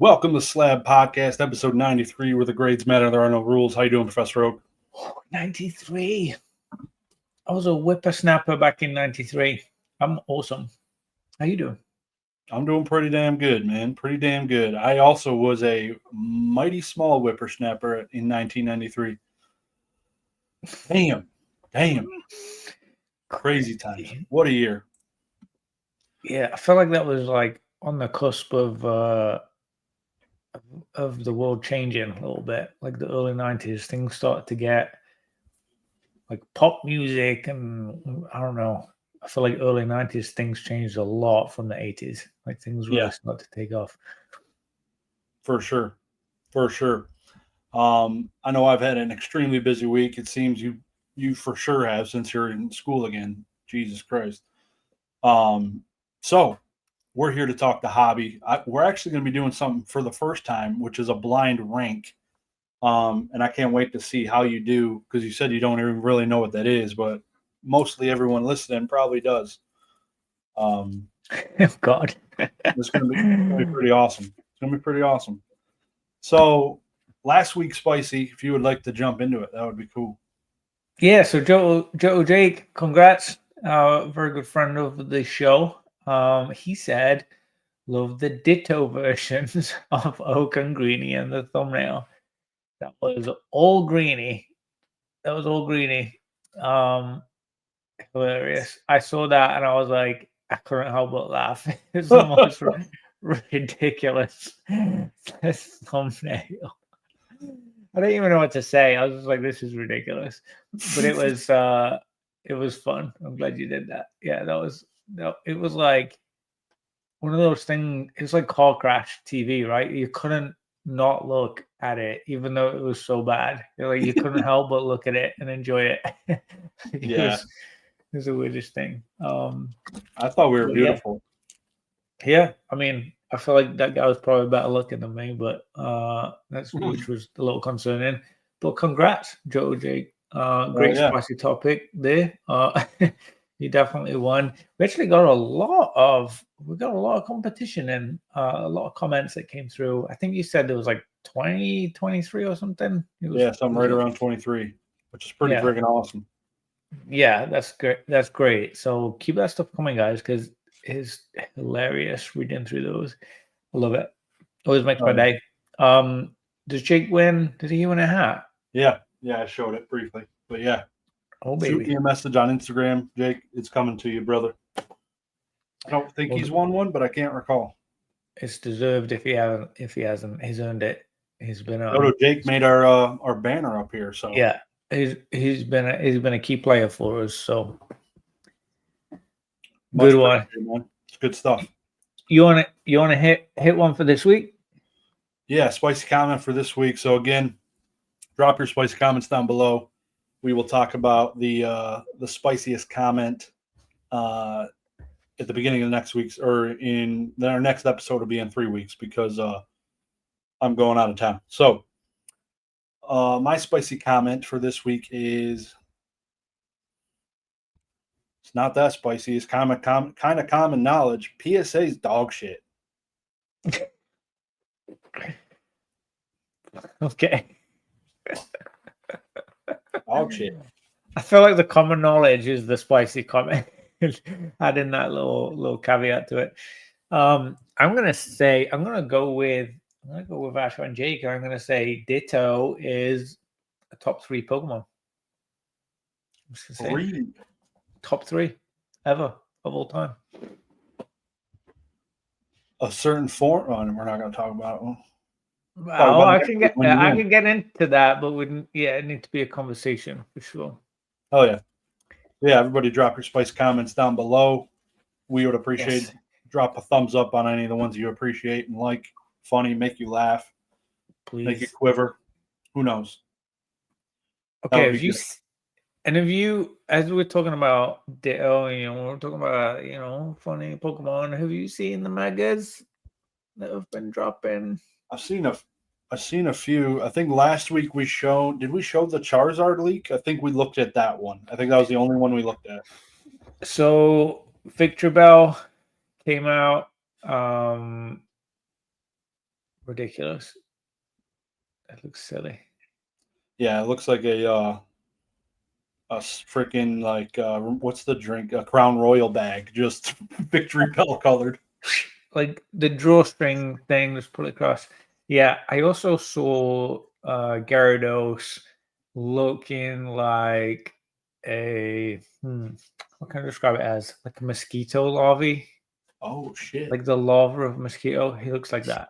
Welcome to Slabbed Podcast, episode 93, where the grades matter, there are no rules. How you doing, Professor Oak? 93. I was a whippersnapper back in 93. I'm awesome. How you doing? I'm doing pretty damn good, man. Pretty damn good. I also was a mighty small whippersnapper in 1993. Damn. Crazy times. What a year. Yeah, I felt like that was like on the cusp of the world changing a little bit. Like the early 90s, things started to get like pop music, and I don't know. I feel like early 90s things changed a lot from the 80s. Like things really started to take off. For sure. I know I've had an extremely busy week. It seems you for sure have, since you're in school again. Jesus Christ. So we're here to talk the hobby. We're actually going to be doing something for the first time, which is a blind rank. And I can't wait to see how you do, because you said you don't even really know what that is, but mostly everyone listening probably does. Oh, God. It's going to be pretty awesome. It's going to be pretty awesome. So last week, Spicy, if you would like to jump into it, that would be cool. Yeah, so Joe Jake, congrats. Very good friend of the show. He said, love the ditto versions of Oak and Greeny and the thumbnail. That was all Greeny. Hilarious. I saw that and I was like, I couldn't help but laugh. It's the most ridiculous thumbnail. I don't even know what to say. I was just like, this is ridiculous. But it was fun. I'm glad you did that. Yeah, it was like one of those things. It's like Car Crash TV, right? You couldn't not look at it, even though it was so bad. You couldn't help but look at it and enjoy it. It was the weirdest thing. I thought we were beautiful. Yeah, I mean, I feel like that guy was probably better looking than me, but which was a little concerning. But congrats, Joe Jake. Great spicy topic there. You definitely won. We actually got a lot of competition and a lot of comments that came through. I think you said there was like 20, 23 or something. Something right around 23, which is pretty friggin' awesome. Yeah, that's great. That's great. So keep that stuff coming, guys, because it's hilarious reading through those. I love it. Always makes my day. Does Jake win? Did he win a hat? Yeah, I showed it briefly. But yeah. Oh, baby. Shoot me a message on Instagram, Jake. It's coming to you, brother. I don't think he's won one, but I can't recall. It's deserved if he hasn't. He's earned it. He's been Jake made our banner up here, so yeah. He's been a key player for us, so good one. It's good stuff. You want to hit one for this week? Yeah, spicy comment for this week. So again, drop your spicy comments down below. We will talk about the spiciest comment at the beginning of the next week's, or in our next episode will be in 3 weeks, because I'm going out of town. So my spicy comment for this week is, it's not that spicy. It's kind of common knowledge. PSA's dog shit. Okay. Dog shit. I feel like the common knowledge is the spicy comment. Adding that little caveat to it. I'm gonna go with Asher and Jake. I'm gonna say Ditto is a top 3 Pokemon. Top 3 ever of all time. A certain form. Oh, we're not going to talk about it. Well, I can get into that, but it needs to be a conversation for sure. Oh yeah. Everybody, drop your spice comments down below. We would appreciate drop a thumbs up on any of the ones you appreciate and like. Funny, make you laugh, please, make you quiver. Who knows? Okay, if you, as we're talking about Ditto, we're talking about funny Pokemon. Have you seen the megas that have been dropping? I've seen a few. I think last week did we show the Charizard leak? I think we looked at that one. I think that was the only one we looked at. So Victor Bell came out. ridiculous. That looks silly. Yeah, it looks like a freaking like what's the drink? A Crown Royal bag, just Victory Bell colored. Like the drawstring thing, just pull it across. Yeah, I also saw Gyarados looking like a what can I describe it as? Like a mosquito larvae, Oh shit, like the larva of a mosquito. He looks like that.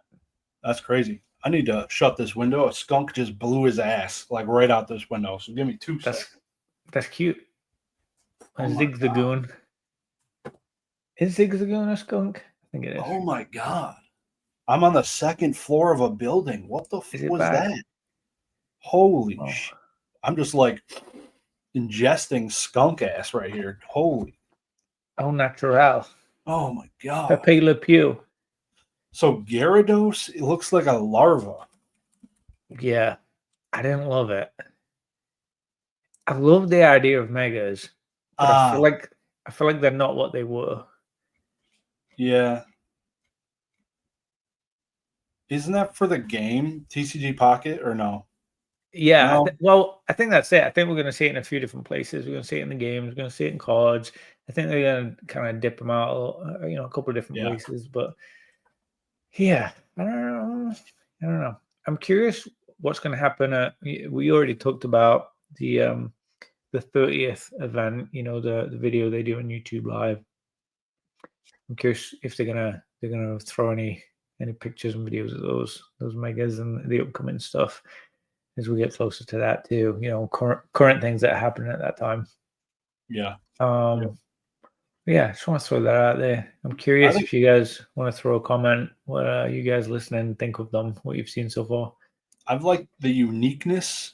that's crazy. I need to shut this window. A skunk just blew his ass like right out this window. So give me 2 seconds. That's cute. A Oh my Zigzagoon. Is Zigzagoon a skunk? I think it is. Oh my god. I'm on the 2nd floor of a building. What the Is it was bad? that? Holy Oh. shit. I'm just like ingesting skunk ass right here. Holy. Au natural. Oh my god. Pepe Le Pew. So Gyarados, it looks like a larva. Yeah, I didn't love it. I love the idea of megas, but I feel like they're not what they were. Yeah. Isn't that for the game TCG Pocket or no? Yeah, No? I think that's it. I think we're going to see it in a few different places. We're going to see it in the games. We're going to see it in cards. I think they're going to kind of dip them out, a couple of different places. But yeah, I don't know. I'm curious what's going to happen. We already talked about the 30th event. The video they do on YouTube Live. I'm curious if they're gonna throw any pictures and videos of those megas and the upcoming stuff as we get closer to that too. Current things that are happening at that time. Yeah. Yeah, I just want to throw that out there. I'm curious if you guys want to throw a comment. What you guys listening think of them? What you've seen so far? I've liked the uniqueness,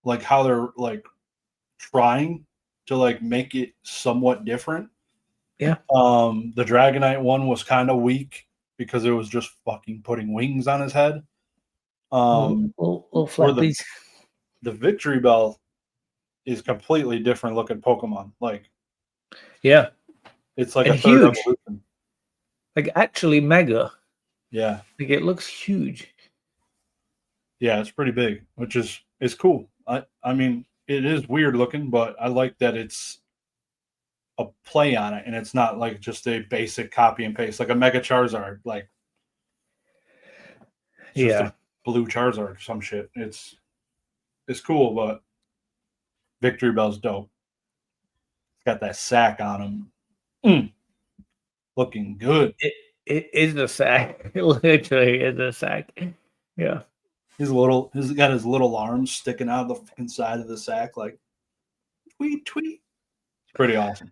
like how they're like trying to like make it somewhat different. Yeah. The Dragonite one was kind of weak because it was just fucking putting wings on his head. The Victory Bell is completely different looking Pokemon. Like, yeah, it's like and a third huge. evolution. Like actually mega. Yeah. Like it looks huge. Yeah, it's pretty big, which is cool. I mean, it is weird looking, but I like that it's a play on it and it's not like just a basic copy and paste like a Mega Charizard. Like, it's just a blue Charizard or some shit. It's cool, but Victory Bell's dope. It's got that sack on him. Looking good. It is a sack. It literally is a sack. Yeah. He's got his little arms sticking out of the fucking side of the sack, like tweet, tweet. It's pretty awesome.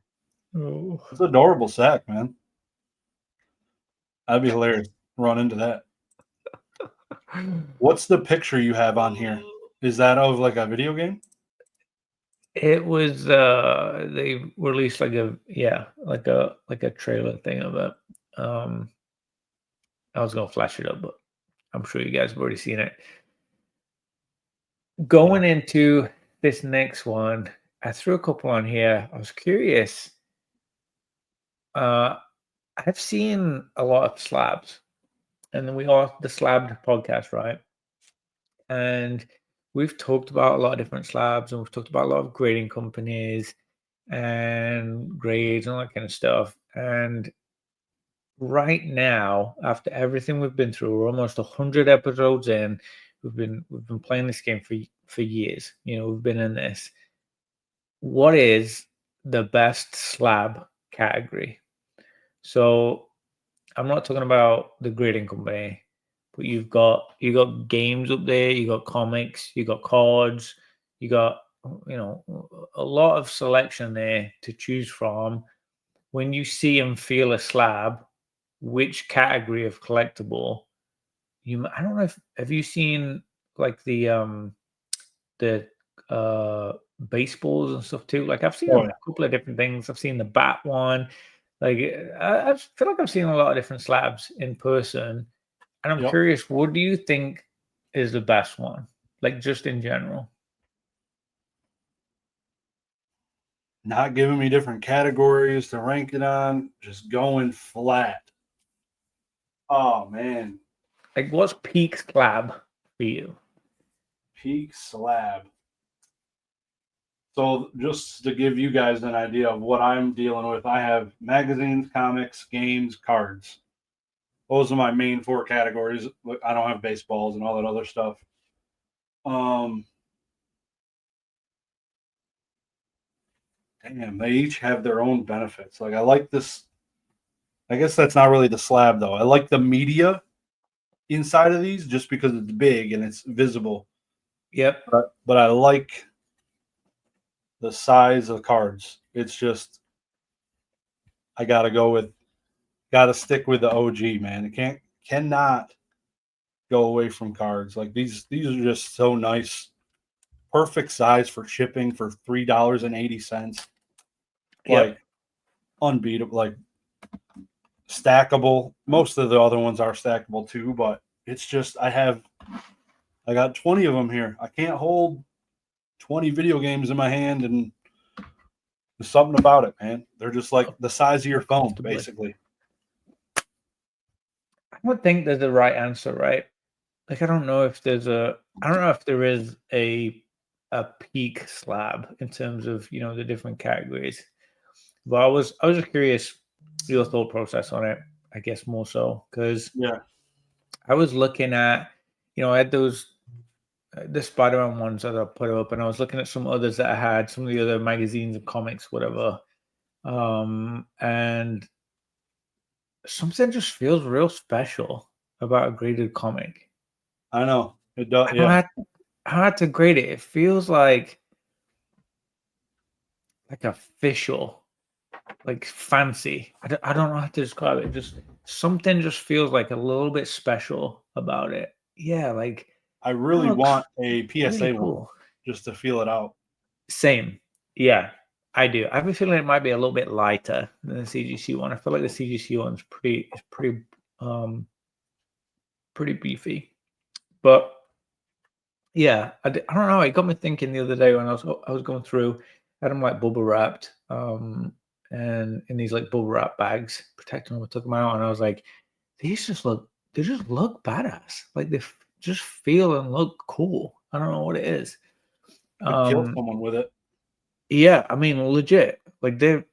Oh. It's an adorable sack, man. That'd be hilarious. Run into that. What's the picture you have on here? Is that of like a video game? It was they released like a trailer thing of it. I was gonna flash it up, but I'm sure you guys have already seen it. Going into this next one, I threw a couple on here. I was curious. I've seen a lot of slabs, and then we are the Slabbed podcast, right? And we've talked about a lot of different slabs, and we've talked about a lot of grading companies and grades and all that kind of stuff. And right now, after everything we've been through, we're almost 100 episodes in. We've been playing this game for years. We've been in this. What is the best slab category? So I'm not talking about the grading company, but you got games up there, you got comics, you got cards, you got a lot of selection there to choose from. When you see and feel a slab, which category of collectible I don't know if have you seen like the baseballs and stuff too? Like I've seen a couple of different things. I've seen the bat one. Like I feel like I've seen a lot of different slabs in person, and I'm curious, what do you think is the best one? Like just in general. Not giving me different categories to rank it on, just going flat. Oh man. Like, what's peak slab for you? Peak slab. So just to give you guys an idea of what I'm dealing with, I have magazines, comics, games, cards. Those are my main 4 categories. I don't have baseballs and all that other stuff. Damn, they each have their own benefits. Like I like this. I guess that's not really the slab though. I like the media inside of these just because it's big and it's visible. Yep. But I like the size of cards. It's just I gotta stick with the OG, man. It cannot go away from cards. Like these are just so nice. Perfect size for shipping for $3.80. Like Yep. unbeatable, like stackable. Most of the other ones are stackable too, but it's just I got 20 of them here. I can't hold 20 video games in my hand, and there's something about it, man. They're just like the size of your phone, basically. I don't think there's a right answer, right? Like I don't know if there is a peak slab in terms of the different categories. But I was just curious your thought process on it. I guess more so because I was looking at I had those the Spider-Man ones that I put up, and I was looking at some others that I had, some of the other magazines and comics, whatever. And something just feels real special about a graded comic. I know it does. I had to grade it. It feels like official, like fancy. I don't know how to describe it. Just something just feels like a little bit special about it. Yeah, like I really want a PSA really one cool. just to feel it out. Same. Yeah, I do. I have a feeling it might be a little bit lighter than the CGC one. I feel like the CGC one's pretty beefy. But yeah, I don't know. It got me thinking the other day when I was going through, I had them like bubble wrapped, and in these like bubble wrap bags, protecting them. I took them out, and I was like, they just look badass. Like they just feel and look cool. I don't know what it is. Could kill someone with it. Yeah, I mean, legit. Like they're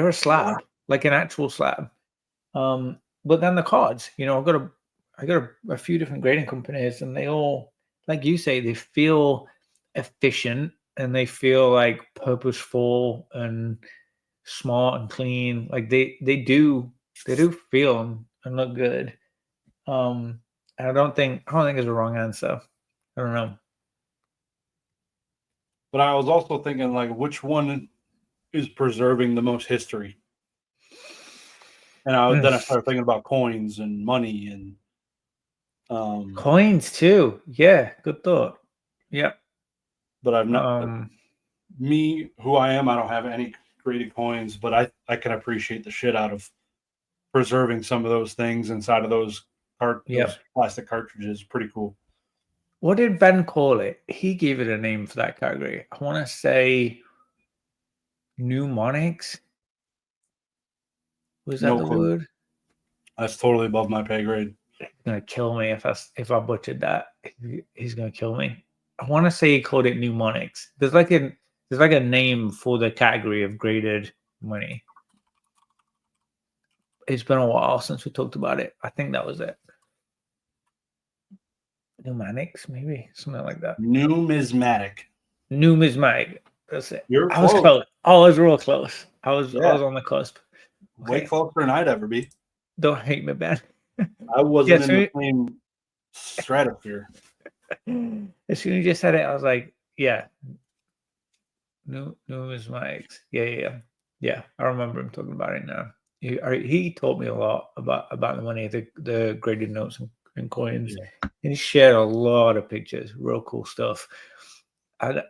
a slab, like an actual slab. But then the cards, I got a few different grading companies, and they all, like you say, they feel efficient and they feel like purposeful and smart and clean. Like they do feel and look good. And I don't think there's a wrong answer. I don't know. But I was also thinking, like, which one is preserving the most history? And then I started thinking about coins and money and coins too. Yeah, good thought. Yep. But I've not me who I am. I don't have any graded coins, but I can appreciate the shit out of preserving some of those things inside of those plastic cartridges. Pretty cool. What did Ben call it? He gave it a name for that category. I want to say mnemonics. Was that the word? That's totally above my pay grade. He's gonna kill me if I butchered that. He's gonna kill me. I want to say he called it mnemonics. There's like a name for the category of graded money. It's been a while since we talked about it. I think that was it. Mnemonics, maybe something like that. Numismatic. That's it. I was close. I was real close. I was on the cusp. Way closer than I'd ever be. Don't hate me, Ben. I wasn't in the same stratosphere. As soon as you said it, I was like, yeah. Numismatics. Yeah. I remember him talking about it now. He told me a lot about the money, the graded notes and coins. Yeah. And he shared a lot of pictures, real cool stuff. I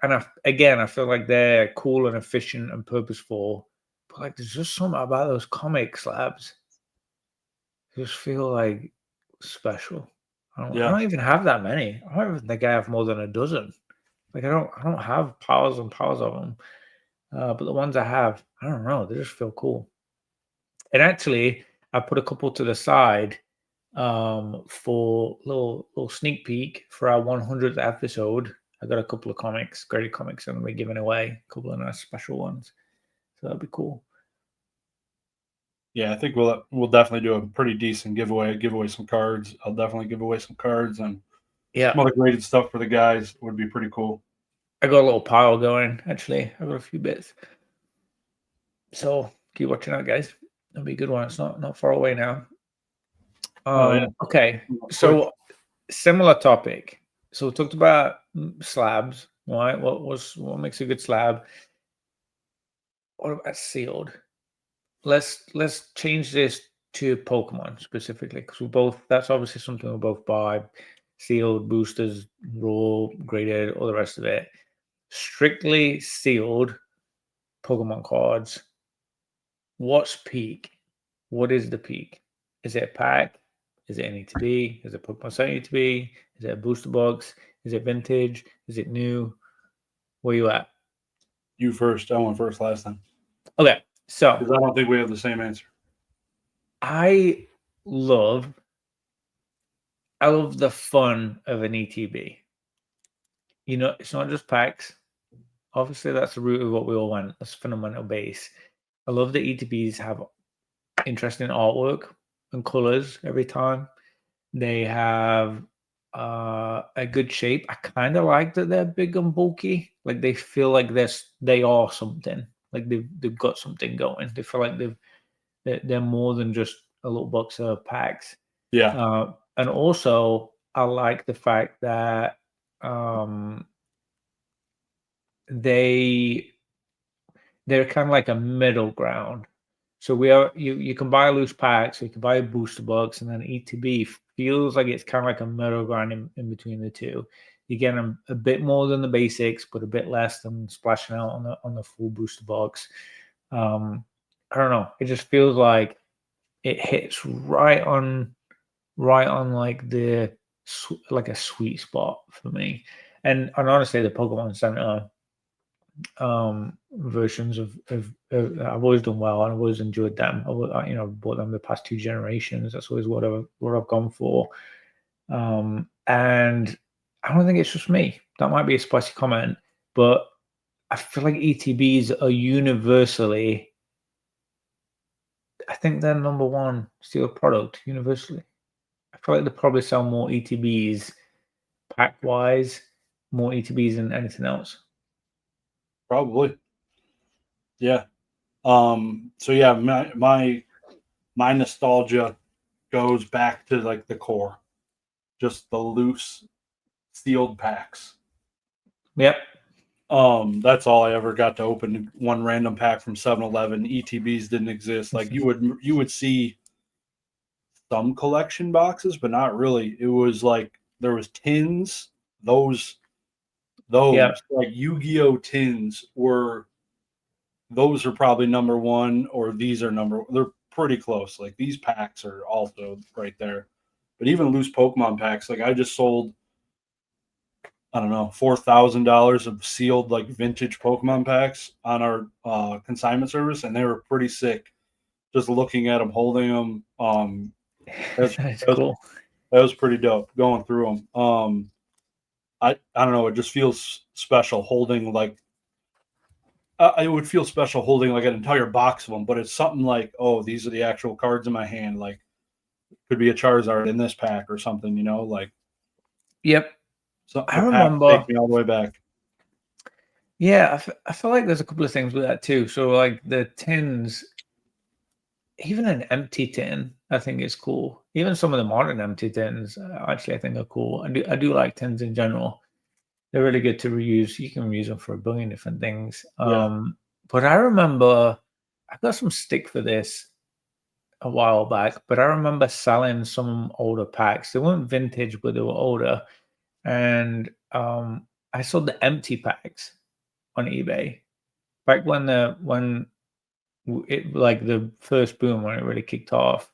feel like they're cool and efficient and purposeful. But like, there's just something about those comic slabs. They just feel like special. I don't even have that many. I don't even think I have more than a dozen. Like I don't have piles and piles of them. But the ones I have, I don't know. They just feel cool. And actually, I put a couple to the side for little sneak peek for our 100th episode. I got a couple of comics, graded comics, I'm gonna be giving away a couple of nice special ones. So that'd be cool. Yeah, I think we'll definitely do a pretty decent giveaway. Give away some cards. I'll definitely give away some cards and Yeah, some other graded stuff for the guys. Would be pretty cool. I got a little pile going. Actually, I got a few bits. So keep watching out, guys. That'll be a good one. It's not far away now. Yeah. Okay, Quick. so similar topic. So we talked about slabs, right? What makes a good slab? What about sealed? Let's change this to Pokemon specifically, because that's obviously something we both buy. Sealed, boosters, raw, graded, all the rest of it. Strictly sealed Pokemon cards. What's peak? What is the peak? Is it a pack? Is it an ETB? Is it Pokemon Center ETB? Is it a booster box? Is it vintage? Is it new? Where you at? You first. I went first last time. Okay, so Because I don't think we have the same answer. I love the fun of an ETB. You know, it's not just packs. Obviously, that's the root of what we all want. That's fundamental base. I love that ETBs have interesting artwork and colors every time. They have a good shape. I kind of like that they're big and bulky. Like they feel like they are something. Like they've got something going. They feel like they're more than just a little box of packs. Yeah. And also, I like the fact that they're kind of like a middle ground. So you can buy loose packs, you can buy a booster box, and then ETB feels like it's kind of like a middle ground in between the two. You get a bit more than the basics, but a bit less than splashing out on the full booster box. I don't know. It just feels like it hits right on like like a sweet spot for me. And honestly, the Pokemon Center versions of I've always done well, and I've always enjoyed them. Bought them the past 2 generations. That's always what I've gone for. And I don't think it's just me. That might be a spicy comment, but I feel like ETBs are universally, I think they're number one sealed product universally. I feel like they probably sell more ETBs pack wise, more ETBs than anything else. Probably. Yeah. So yeah, my nostalgia goes back to like the core. Just the loose sealed packs. Yep. That's all I ever got to open, one random pack from 7-Eleven. ETBs didn't exist. Like you would see some collection boxes, but not really. It was like there was tins. Those Yeah. like Yu-Gi-Oh tins those are probably number one, or these are they're pretty close. Like these packs are also right there. But even loose Pokemon packs, like I just sold, I don't know, $4,000 of sealed like vintage Pokemon packs on our consignment service, and they were pretty sick. Just looking at them, holding them, That's cool. That was pretty dope going through them. I don't know, it just feels special holding like it would feel special holding like an entire box of them, but it's something like, oh, these are the actual cards in my hand. Like, could be a Charizard in this pack or something, like. Yep. So I the pack remember. take me all the way back. Yeah, I feel like there's a couple of things with that too. So like the tins, even an empty tin, I think is cool. Even some of the modern empty tins, actually, I think are cool. I do like tins in general. They're really good to reuse. You can reuse them for a billion different things. Yeah. But I remember I got some stick for this a while back, but I remember selling some older packs. They weren't vintage, but they were older. And I sold the empty packs on eBay back when it like the first boom, when it really kicked off,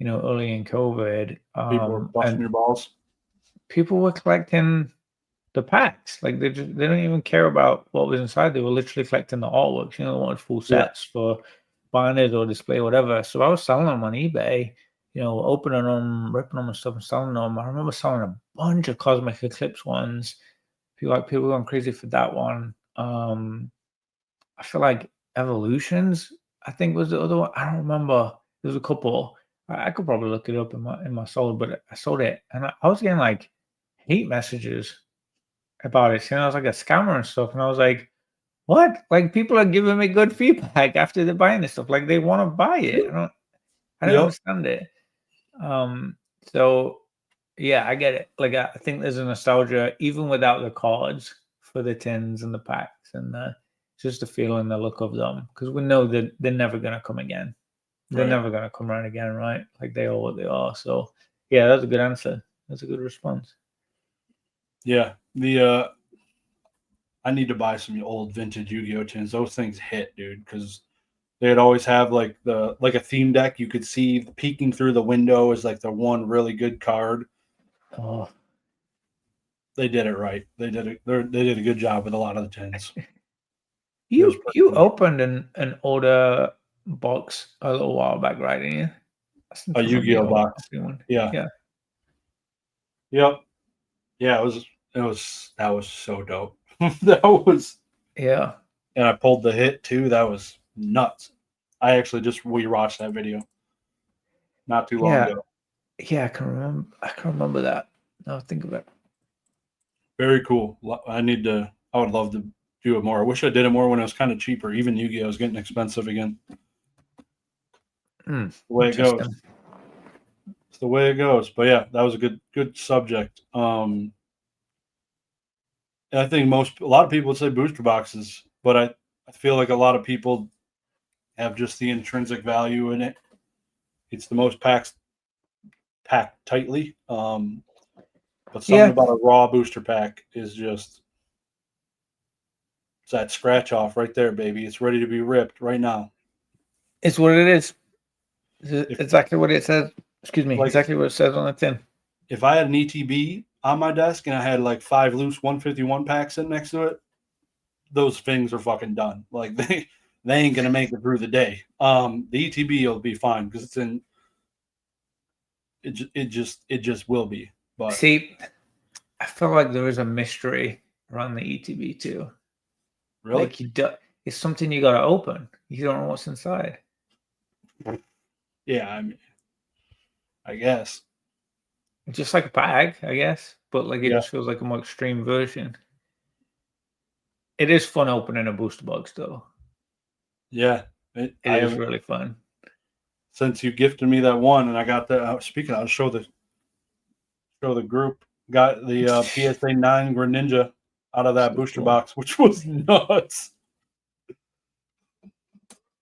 early in COVID. People were busting And your balls. people were collecting the packs. Like they don't even care about what was inside. They were literally collecting the artworks. They wanted full sets for binders or display, or whatever. So I was selling them on eBay. opening them, ripping them and stuff and selling them. I remember selling a bunch of Cosmic Eclipse ones. People going crazy for that one. I feel like Evolutions, I think was the other one. I don't remember. There's a couple. I could probably look it up in my sold, but I sold it and I was getting like hate messages about it. I was like a scammer and stuff, and I was like, what? Like people are giving me good feedback after they're buying this stuff. Like they want to buy it. I don't understand it. So yeah, I get it. Like I think there's a nostalgia even without the cards for the tins and the packs and just the feel and the look of them, because we know that they're never gonna come again. They're never gonna come around again, right? Like they are what they are. So yeah, that's a good answer. That's a good response. Yeah, I need to buy some old vintage Yu-Gi-Oh tins. Those things hit, dude, because they'd always have like a theme deck. You could see peeking through the window is like the one really good card. Oh, they did it right. They did a good job with a lot of the tins. You opened an older box a little while back, right? Didn't you? A Yu-Gi-Oh box. Yeah. Yep. Yeah, that was so dope. That was and I pulled the hit too. That was nuts. I actually just rewatched that video not too long ago. Yeah, I can remember that. Now think of it. Very cool. I would love to do it more. I wish I did it more when it was kind of cheaper. Even Yu-Gi-Oh is getting expensive again. The way it goes. It's the way it goes. But yeah, that was a good subject. And I think a lot of people would say booster boxes, but I feel like a lot of people have just the intrinsic value in it. It's the most packed tightly. But something about a raw booster pack is just, it's that scratch off right there, baby. It's ready to be ripped right now. It's what it is. It's exactly what it says. Excuse me. Like, exactly what it says on the tin. If I had an ETB on my desk and I had like 5 loose 151 packs sitting next to it, those things are fucking done. Like they ain't gonna make it through the day. The ETB will be fine because it's in. It just will be. But see, I feel like there is a mystery around the ETB too. Really? Like it's something you gotta open. You don't know what's inside. Yeah, I mean, I guess. Just like a bag, I guess. But like it just feels like a more extreme version. It is fun opening a booster box though. Yeah. It is really fun. Since you gifted me that one and I got the speaking, I'll show the group. Got the PSA 9 Greninja out of that booster box, which was nuts.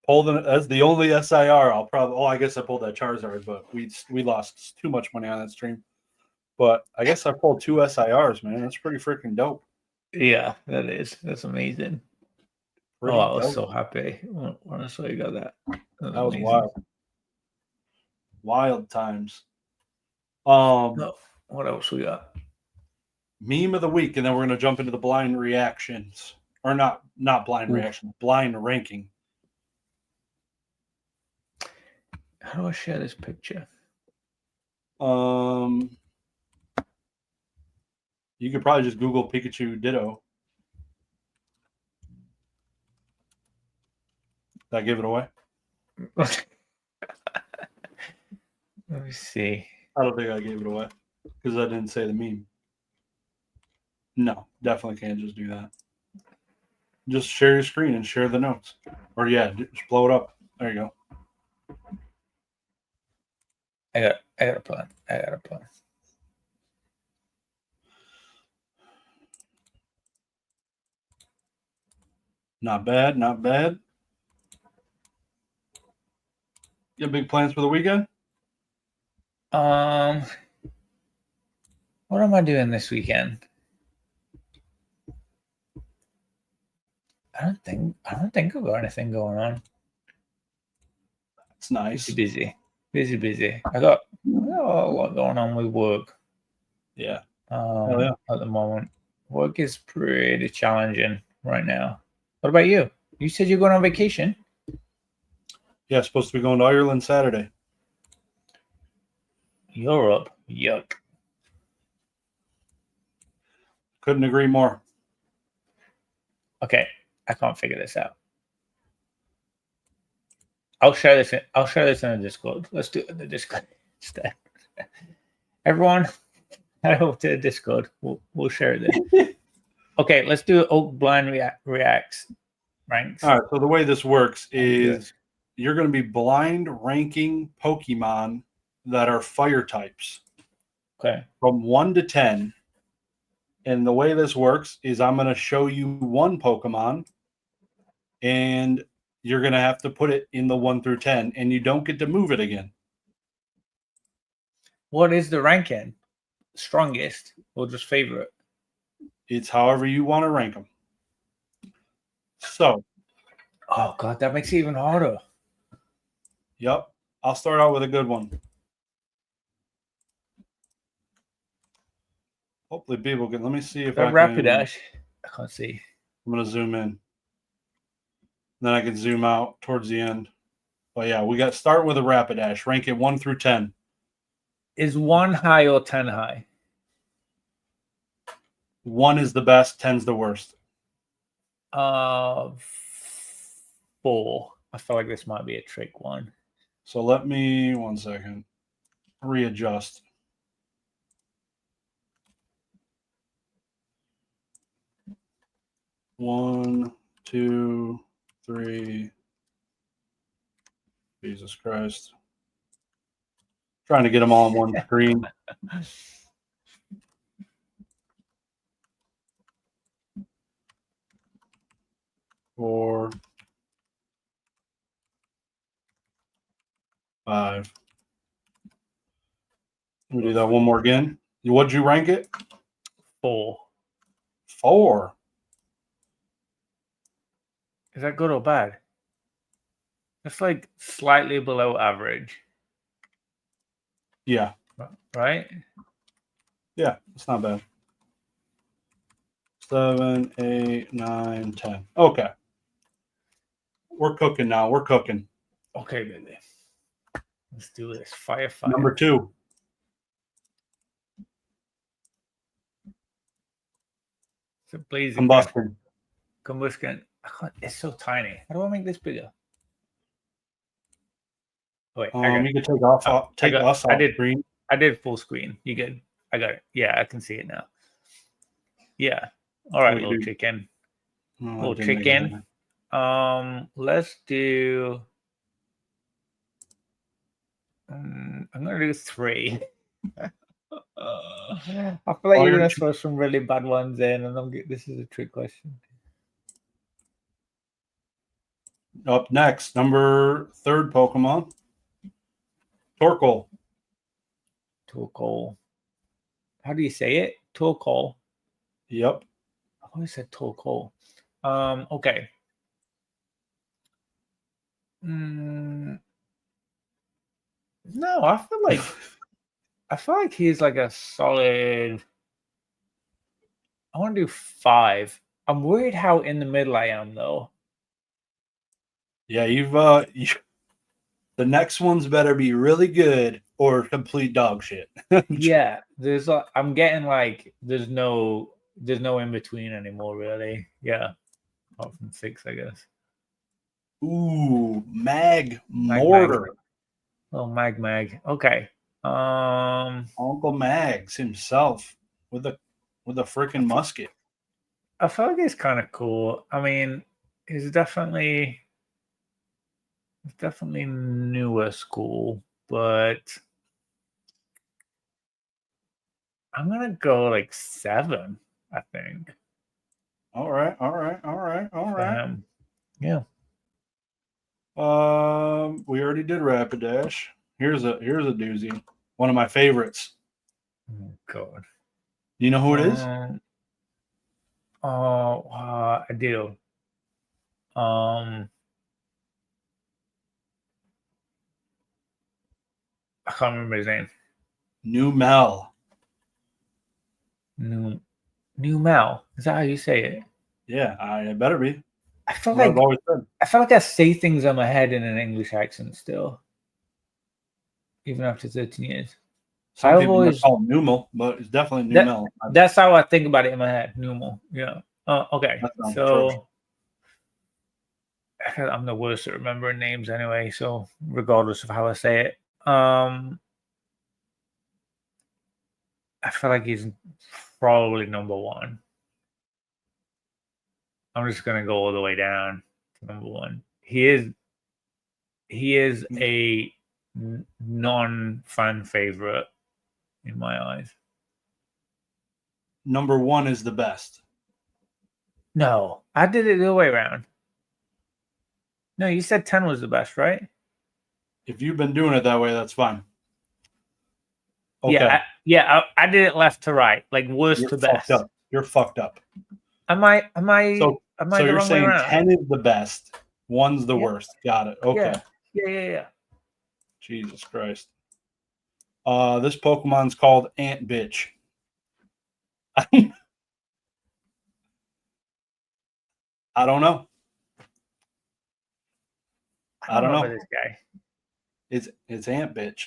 Pulled as the only SIR. I guess I pulled that Charizard, but we lost too much money on that stream. But I guess I pulled 2 SIRs, man. That's pretty freaking dope. Yeah, that is. That's amazing. I was so happy when I saw you got that. That was wild. Wild times. What else we got? Meme of the week, and then we're gonna jump into the blind reactions. Or not blind reaction, blind ranking. How do I share this picture? You could probably just Google Pikachu Ditto. Did I give it away? Let me see. I don't think I gave it away because I didn't say the meme. No, definitely can't just do that. Just share your screen and share the notes. Or just blow it up. There you go. I got a plan. Not bad. You have big plans for the weekend? What am I doing this weekend? I don't think I've got anything going on. It's nice. Busy. I got a lot going on with work. Yeah. At the moment, work is pretty challenging right now. What about you? You said you're going on vacation. Yeah, supposed to be going to Ireland Saturday. Europe. Yuck. Couldn't agree more. Okay, I can't figure this out. I'll share this in the Discord. Let's do it in the Discord instead. Everyone, head over to the Discord. We'll share this. Okay, let's do Oak Blind Reacts ranks. All right. So the way this works is you're going to be blind ranking Pokemon that are fire types. Okay. From 1 to 10. And the way this works is I'm going to show you one Pokemon, and you're going to have to put it in the 1 through 10, and you don't get to move it again. What is the ranking? Strongest or just favorite? It's however you want to rank them. So. Oh, God, that makes it even harder. Yep. I'll start out with a good one. Hopefully people can. Let me see if I can. Rapidash. I can't see. I'm going to zoom in. Then I can zoom out towards the end. But yeah, we got to start with a Rapidash. Rank it 1 through 10. Is 1 high or 10 high? 1 is the best, 10's the worst. 4. I feel like this might be a trick one. So let me 1 second readjust. One, 2, 3. Jesus Christ. Trying to get them all on one screen. 4, 5. Let me do that one more again. What'd you rank it? 4. 4. Is that good or bad? It's like slightly below average. Yeah. Right? Yeah, it's not bad. 7, 8, 9, 10. Okay. We're cooking now. We're cooking. Okay, baby. Let's do this. Fire. Number 2. It's a blazing Combustion. It's so tiny. How do I make this bigger? Oh, wait, you can take us off screen. I did full screen. You good? I got it. Yeah, I can see it now. Yeah. All right, little chicken. Little chicken. Let's do. I'm gonna do 3. I feel like you're gonna throw some really bad ones in, and this is a trick question. Up next, number 3rd Pokemon, Torkoal. Torkoal. How do you say it? Torkoal. Yep. I always said Torkoal. Okay. No, I feel like he's like a solid. I want to do 5. I'm worried how in the middle I am though. Yeah, the next one's better be really good or complete dog shit. Yeah, I'm getting like there's no in between anymore really. Yeah, apart from 6, I guess. Ooh, Mortar. Oh, Mag. Okay. Uncle Mags himself with a freaking musket. I feel like it's kind of cool. I mean, it's definitely newer school, but I'm gonna go like 7, I think. All right. Yeah. We already did Rapidash. Here's a doozy. One of my favorites. Oh God. Do you know who it is? I do. I can't remember his name. Numel. Numel. Is that how you say it? Yeah, it better be. I feel like I say things in my head in an English accent still, even after 13 years. Some I've people might always call it Numel, but it's definitely that, Numel. that's how I think about it in my head. Numal. Yeah. Okay. That sounds atrocious. So I'm the worst at remembering names anyway. So regardless of how I say it, I feel like he's probably number one. I'm just gonna go all the way down to number one. He is a non-fan favorite in my eyes. Number one is the best. No, I did it the other way around. No, you said 10 was the best, right? If you've been doing it that way, that's fine. Okay. I did it left to right, like worst You're to fucked best. up. You're fucked up. Am I So the you're wrong way saying around? 10 is the best, one's the Yeah. worst. Got it. Okay. Yeah. Jesus Christ. This Pokemon's called Ant Bitch. I don't know. I don't know about this guy. It's Ant Bitch.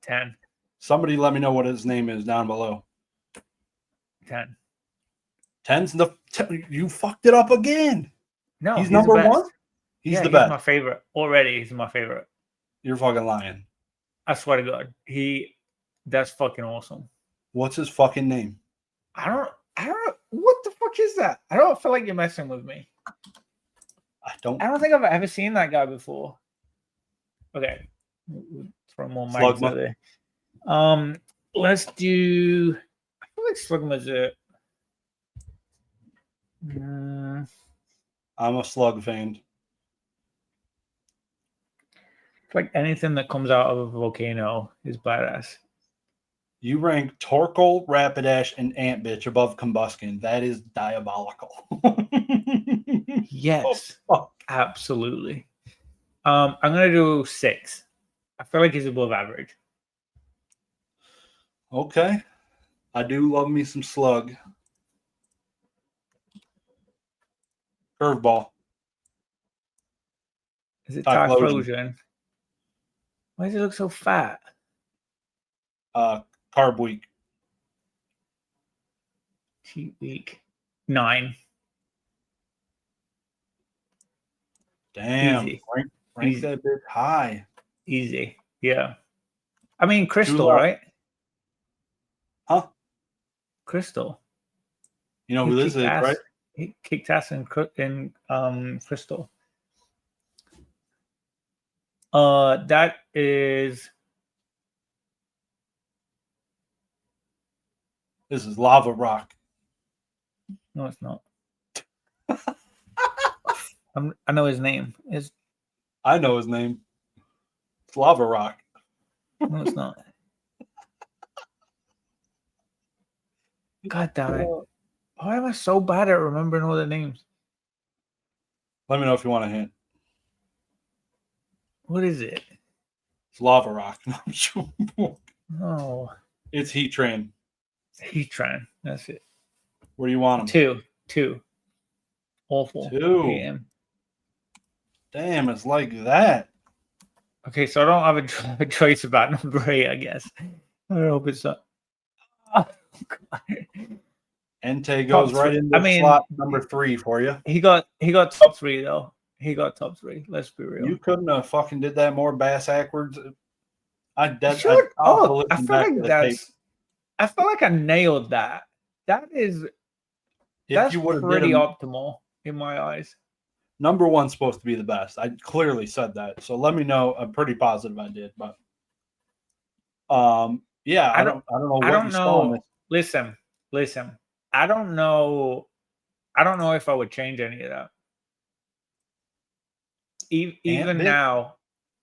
10. Somebody let me know what his name is down below. 10. 10's you fucked it up again. No, he's number the best. one. He's the he's best. my favorite already. He's my favorite. You're fucking lying. I swear to God, that's fucking awesome. What's his fucking name? I don't. What the fuck is that? I don't feel like you're messing with me. I don't think I've ever seen that guy before. Okay, throw more mics out there. Let's do. I feel like Slugma's it. I'm a slug fan. Like anything that comes out of a volcano is badass. You rank Torkoal, Rapidash, and Ant Bitch above Combuskin. That is diabolical. Yes, absolutely. I'm gonna do 6. I feel like he's above average. Okay. I do love me some slug. Curveball. Is it Typhlosion? Why does it look so fat? Carb week. Cheat week. 9. Damn. Easy. Rank Easy. that bit high. Easy. Yeah. I mean, Crystal, right? Huh? Crystal. You know who this is, right? He kicked ass in Crystal. That is. This is Lava Rock. No, it's not. I know his name. I know his name. It's Lava Rock. No, it's not. God damn it. Why am I so bad at remembering all the names? Let me know if you want a hint. What is it? It's Lava Rock. No. It's Heat Train. Heatran. That's it. Where do you want him? 2. Awful. 2. Damn, it's like that. Okay, so I don't have a choice about number 8, I guess. I hope it's not. Oh, God. Entei goes right into slot number 3 for you. He got top 3 though. He got top 3. Let's be real. You couldn't have fucking did that more bass backwards. I feel like I nailed that. That's pretty optimal in my eyes. Number 1's supposed to be the best. I clearly said that. So let me know. I'm pretty positive I did, but yeah, I don't know what you saw on this. Listen. I don't know if I would change any of that. Even now,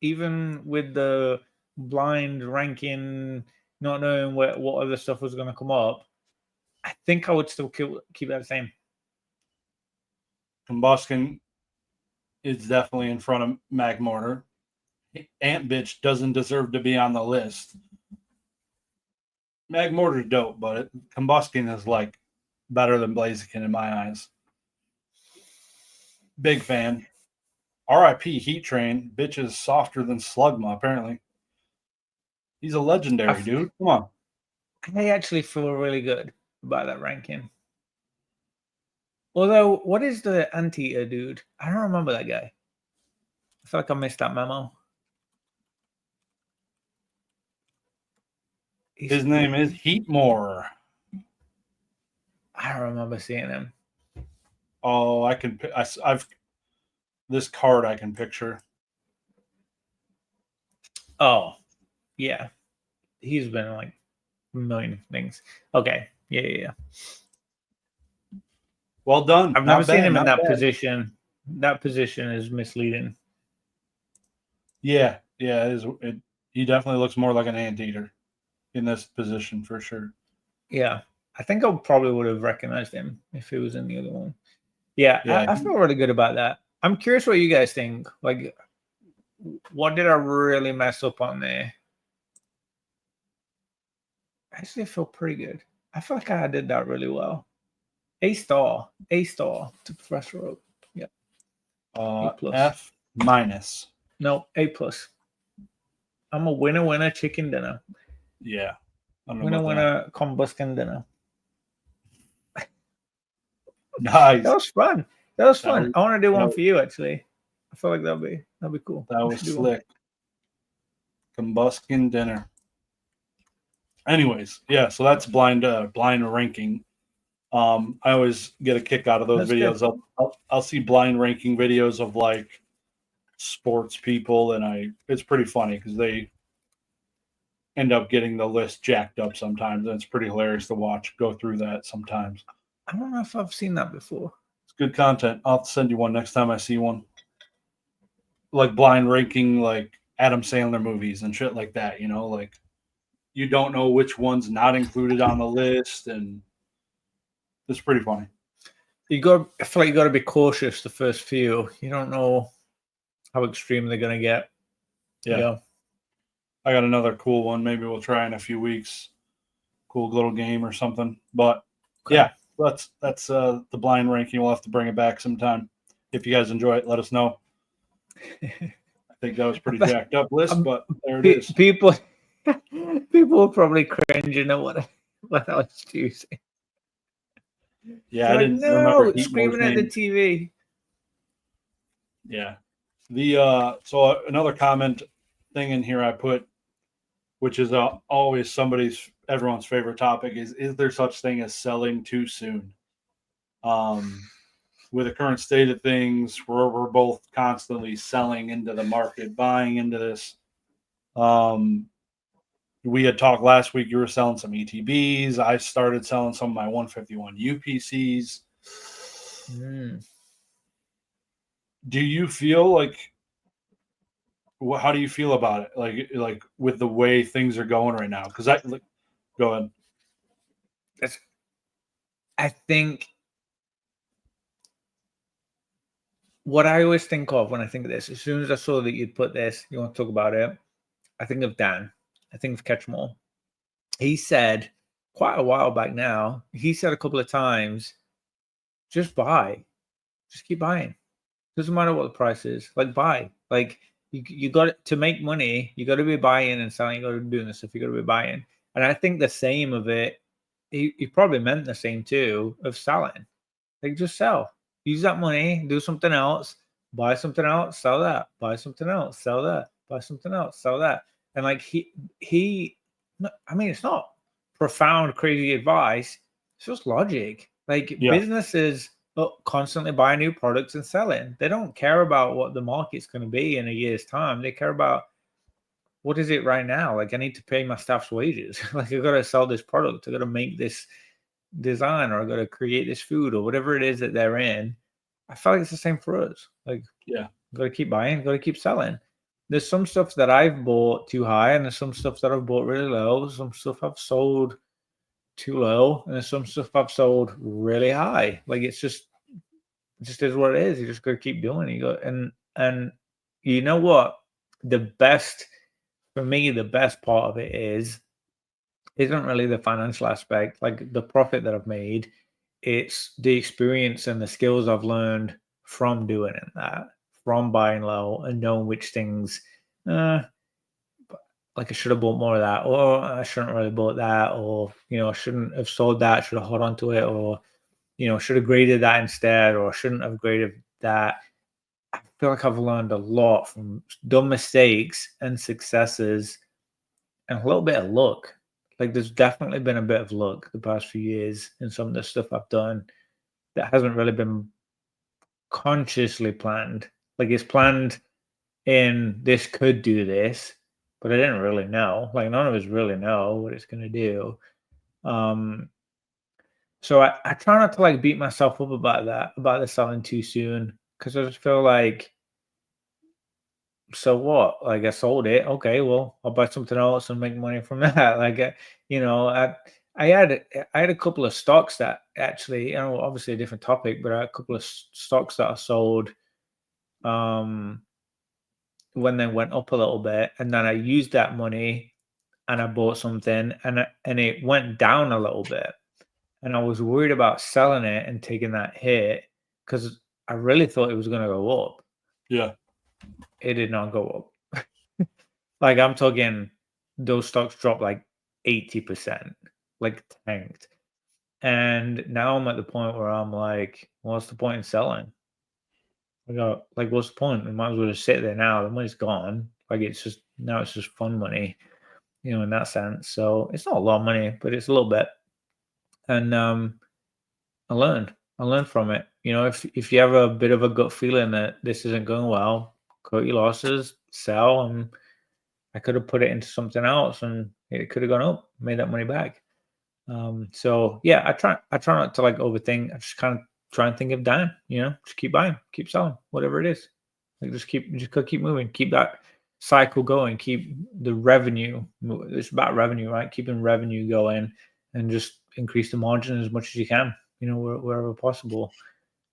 even with the blind ranking, not knowing what other stuff was going to come up, I think I would still keep that the same. Combuskin is definitely in front of Magmortar. Ant Bitch doesn't deserve to be on the list. Magmortar's dope, but Combuskin is like better than Blaziken in my eyes. Big fan. RIP Heat Train. Bitch is softer than Slugma, apparently. He's a legendary dude. Come on. I actually feel really good about that ranking. Although, what is the anteater dude? I don't remember that guy. I feel like I missed that memo. His name is Heatmore. I don't remember seeing him. Oh, I've this card I can picture. Oh, yeah. He's been like a million things. Okay. Yeah. Well done. I've never seen him in that position. That position is misleading. Yeah, he definitely looks more like an anteater in this position for sure. Yeah. I think I probably would have recognized him if he was in the other one. Yeah. I feel really good about that. I'm curious what you guys think. Like, what did I really mess up on there? Actually, I feel pretty good. I feel like I did that really well. A star to Professor Oak. Yep. F minus. No, A plus. I'm a winner, chicken dinner. Yeah. Winner, combustion dinner. Nice. That was fun. I want to do one for you, actually. I feel like that'd be cool. That was slick. Combustion dinner. Anyways, yeah, so that's blind ranking. I always get a kick out of those videos. I'll see blind ranking videos of like sports people, and it's pretty funny because they end up getting the list jacked up sometimes, and it's pretty hilarious to go through that sometimes. I don't know if I've seen that before. It's good content. I'll have to send you one next time I see one. Like blind ranking, like Adam Sandler movies and shit like that, like you don't know which one's not included on the list, and it's pretty funny. I feel like you got to be cautious the first few. You don't know how extreme they're gonna get. Yeah. I got another cool one. Maybe we'll try in a few weeks. Cool little game or something. But yeah, that's the blind ranking. We'll have to bring it back sometime. If you guys enjoy it, let us know. I think that was pretty jacked up list, but there it is. People will probably cringing at what I was choosing. Yeah, I didn't remember screaming at the TV. Yeah. So another comment thing in here I put, which is always everyone's favorite topic, is there such thing as selling too soon? With the current state of things, where we're both constantly selling into the market, buying into this. We had talked last week. You were selling some ETBs. I started selling some of my 151 UPCs. Do you feel like? How do you feel about it? Like with the way things are going right now? Because go ahead. I think what I always think of when I think of this, as soon as I saw that you'd put this, you want to talk about it, I think of Dan. I think of Catchmore. He said quite a while back now, he said a couple of times, just buy. Just keep buying. Doesn't matter what the price is. Like, buy. Like, you got to make money. You got to be buying and selling. You got to be doing this stuff. You got to be buying. And I think the same of it, he probably meant the same too, of selling. Like, just sell. Use that money, do something else, buy something else, sell that, buy something else, sell that, buy something else, sell that. And like I mean, it's not profound, crazy advice. It's just logic. Like businesses constantly buy new products and selling. They don't care about what the market's going to be in a year's time. They care about what is it right now. Like, I need to pay my staff's wages. Like, I got to sell this product. I got to make this design, or I got to create this food, or whatever it is that they're in. I feel like it's the same for us. Like, got to keep buying, got to keep selling. There's some stuff that I've bought too high, and there's some stuff that I've bought really low. Some stuff I've sold too low, and there's some stuff I've sold really high. Like, it just is what it is. You just got to keep doing it. And you know what? The best part of it isn't really the financial aspect, like the profit that I've made. It's the experience and the skills I've learned from doing it, from buying low and knowing which things like I should have bought more of that, or I shouldn't really bought that, or I shouldn't have sold that, should have held on to it, or should have graded that instead, or shouldn't have graded that. I feel like I've learned a lot from dumb mistakes and successes and a little bit of luck. Like there's definitely been a bit of luck the past few years in some of the stuff I've done that hasn't really been consciously planned. Like it's planned in this could do this, but I didn't really know. Like none of us really know what it's gonna do. Um so I try not to like beat myself up about that, about the selling too soon. Cause I just feel like so what? Like I sold it. Okay, well, I'll buy something else and make money from that. Like, you know, I I had I had a couple of stocks that actually, obviously a different topic, but I had a couple of stocks that I sold um when they went up a little bit, and then I used that money and I bought something, and it went down a little bit, and I was worried about selling it and taking that hit because I really thought it was going to go up. Yeah. It did not go up. Like I'm talking those stocks dropped like 80%, like tanked. And now I'm at the point where I'm like, what's the point in selling? I go, like, what's the point? We might as well just sit there now. The money's gone. Like it's just now it's just fun money, in that sense. So it's not a lot of money, but it's a little bit. And I learned. I learned from it. If you have a bit of a gut feeling that this isn't going well, cut your losses, sell, and I could have put it into something else and it could have gone up, made that money back. So yeah, I try not to like overthink. I just kind of try and think of dying, just keep buying, keep selling, whatever it is. Like just gotta keep moving, keep that cycle going, keep the revenue. It's about revenue, right? Keeping revenue going and just increase the margin as much as you can, wherever possible.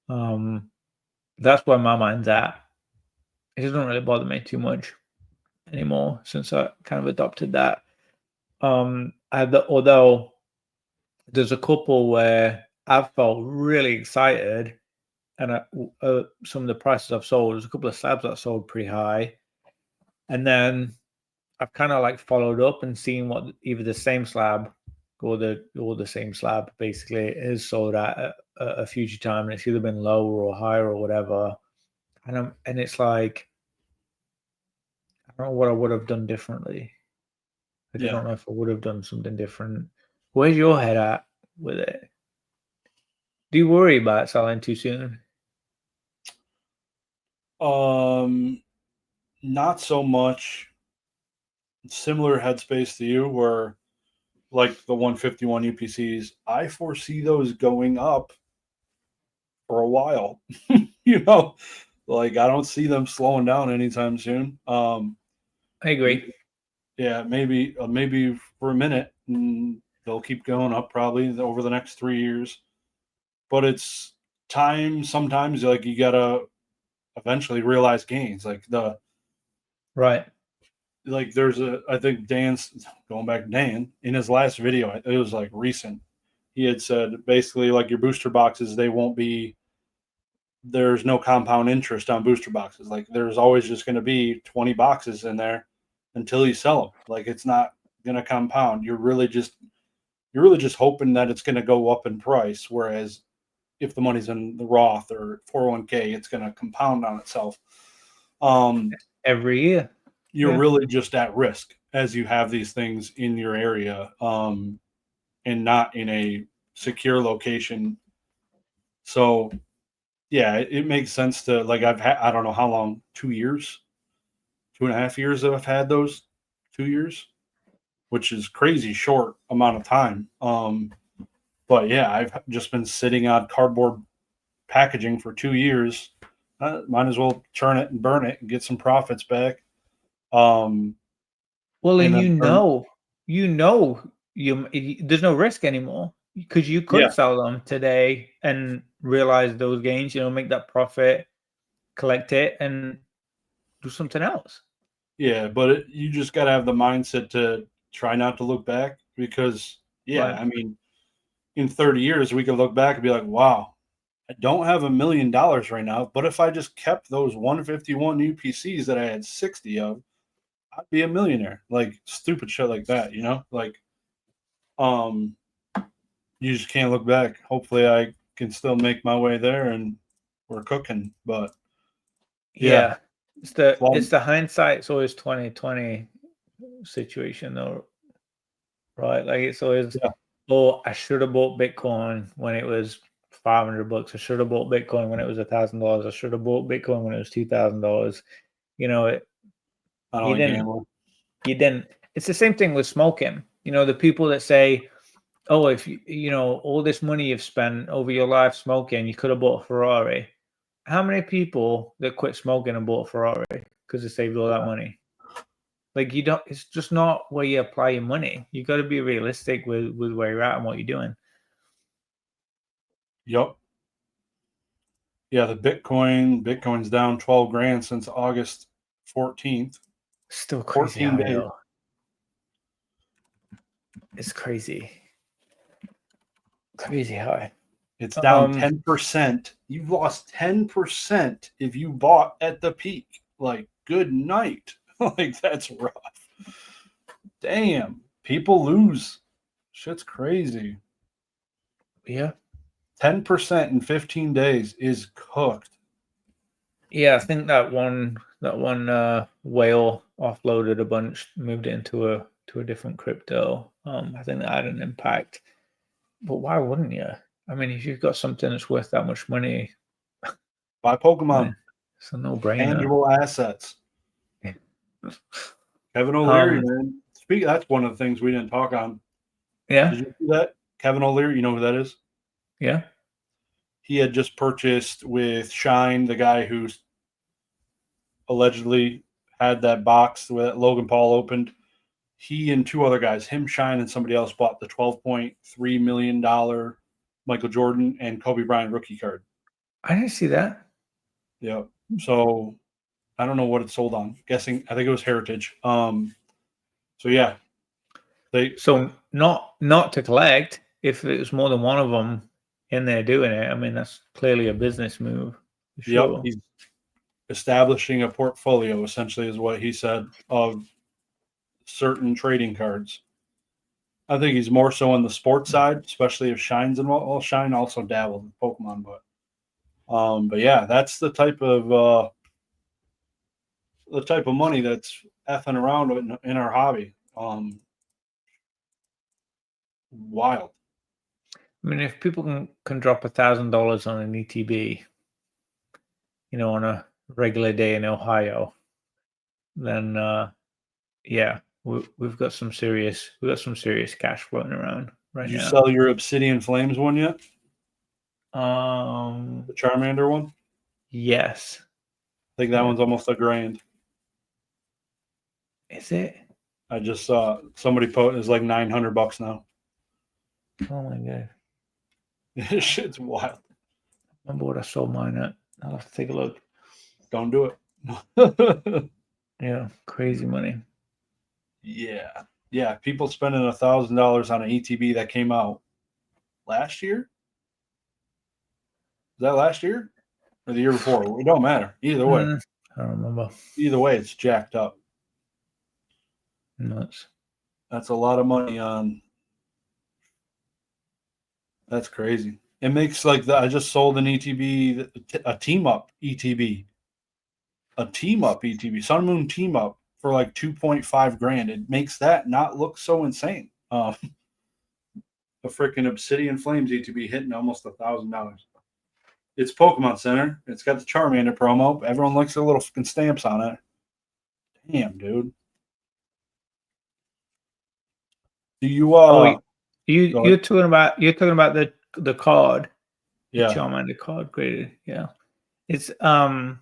That's where my mind's at. It doesn't really bother me too much anymore since I kind of adopted that. Although there's a couple where I've felt really excited, and some of the prices I've sold, there's a couple of slabs that sold pretty high, and then I've kind of like followed up and seen what either the same slab or the same slab basically is sold at a future time, and it's either been lower or higher or whatever, and it's like I don't know what I would have done differently. Like I Yeah. don't know if I would have done something different. Where's your head at with it? Do you worry about selling too soon? Not so much. Similar headspace to you, where like the 151 UPCs, I foresee those going up for a while. Like I don't see them slowing down anytime soon. I agree. Yeah, maybe for a minute, they'll keep going up probably over the next 3 years. But it's time. Sometimes like you gotta eventually realize gains. Right. There's I think Dan's going back to Dan in his last video. It was like recent. He had said basically like your booster boxes, there's no compound interest on booster boxes. Like there's always just going to be 20 boxes in there until you sell them. Like it's not going to compound. You're really just hoping that it's going to go up in price. Whereas if the money's in the Roth or 401k, it's going to compound on itself. Every year. You're really just at risk as you have these things in your area, and not in a secure location. So yeah, it makes sense to like I've had I don't know how long, 2 years, 2.5 years that I've had those 2 years, which is crazy short amount of time. But yeah, I've just been sitting on cardboard packaging for 2 years. Might as well turn it and burn it and get some profits back. Well, And and then there's no risk anymore because you yeah, could sell them today and realize those gains, make that profit, collect it, and do something else. yeah, but you just got to have the mindset to try not to look back because yeah, Right. I mean, in 30 years we could look back and be like, wow, I don't have $1 million right now, but if I just kept those 151 UPCs that I had 60 of, I'd be a millionaire. Like stupid shit like that, you know? Like, you just can't look back. Hopefully I can still make my way there and we're cooking. But yeah. It's the hindsight's always 2020 situation though, right? Like it's always, oh, I should have bought Bitcoin when it was $500. I should have bought Bitcoin when it was $1,000. I should have bought Bitcoin when it was $2,000. You know, I don't gamble. You didn't. It's the same thing with smoking. You know, the people that say, oh, if you know, all this money you've spent over your life smoking, you could have bought a Ferrari. How many people that quit smoking and bought a Ferrari because they saved all that money? Like you don't. It's just not where you apply your money. You got to be realistic with where you're at and what you're doing. Yep. Yeah, the Bitcoin's down 12 grand since August 14th. Still crazy high, though. It's crazy. Crazy high. It's down 10%. You've lost 10% if you bought at the peak. Like, good night. Like, that's rough. Damn. People lose. Shit's crazy. Yeah. 10% in 15 days is cooked. Yeah, I think that one whale offloaded a bunch, moved it into a different crypto. I think that had an impact. But why wouldn't you? I mean, if you've got something that's worth that much money, buy Pokemon. It's a no-brainer. Tangible assets. Kevin O'Leary, man. That's one of the things we didn't talk on. Yeah. Did you see that? Kevin O'Leary, you know who that is? Yeah. He had just purchased with Shine, the guy who's allegedly had that box that Logan Paul opened. He and two other guys, him, Shine, and somebody else, bought the $12.3 million Michael Jordan and Kobe Bryant rookie card. I didn't see that. Yeah. So I don't know what it sold on. Guessing, I think it was Heritage. So yeah. So not to collect. If it was more than one of them in there doing it, I mean, that's clearly a business move. Sure. Yep. He's establishing a portfolio, essentially, is what he said, of certain trading cards. I think he's more so on the sports side, especially if Shine's involved. Well, Shine also dabbled with Pokemon, but yeah, that's the type of money that's effing around in our hobby. Wild. I mean, if people can drop $1,000 on an ETB, you know, on a regular day in Ohio, then yeah, we've got some serious cash floating around right now. Did you sell your Obsidian Flames one yet? The Charmander one? Yes. I think that one's almost $1,000. Is it? I just saw somebody post it's like $900 now. Oh my god. This shit's wild. Remember what I sold mine at? I'll have to take a look. Don't do it. Yeah, crazy money. Yeah. People spending $1,000 on an ETB that came out last year. Is that last year or the year before? It don't matter. Either way. I don't remember. Either way, it's jacked up. Nuts. That's a lot of money on. That's crazy. It makes like I just sold an ETB, a team up ETB. A team up ETB, Sun Moon team up for like 2.5 grand. It makes that not look so insane. A freaking Obsidian Flames ETB hitting almost $1,000. It's Pokemon Center. It's got the Charmander promo. Everyone likes their little fucking stamps on it. Damn, dude. Do you you're talking about the card. Yeah. The Charmander card graded. Yeah. It's a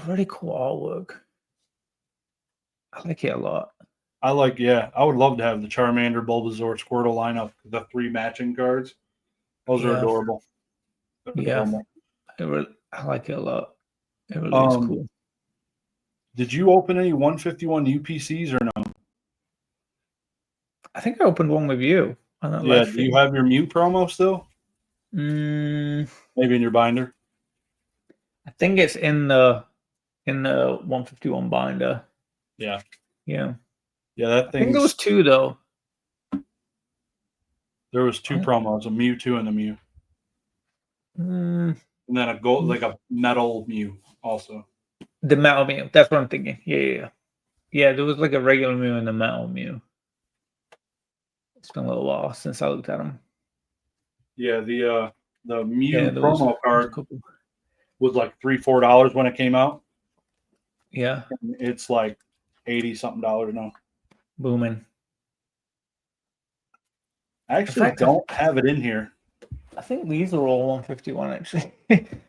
really cool artwork. I like it a lot. I would love to have the Charmander, Bulbasaur, Squirtle lineup, the 3 matching cards. Those are adorable. Adorable. I like it a lot. It really is cool. Did you open any 151 UPCs or no? I think I opened one with you. Yeah, do you have your Mew promo still? Maybe in your binder. I think it's in the in the 151 binder. Yeah. Yeah. Yeah, that I thing. think there was 2 though. There was 2 promos, a Mewtwo and a Mew. Mm, And then a gold, like a metal Mew also. the metal Mew. That's what I'm thinking. Yeah. Yeah, there was like a regular Mew and a metal Mew. It's been a little while since I looked at them. Yeah, the Mew Yeah, promo card couple. was like $3-4 when it came out. Yeah. And it's like $80-something now. Booming. I actually don't have it in here. I think these are all 151 actually.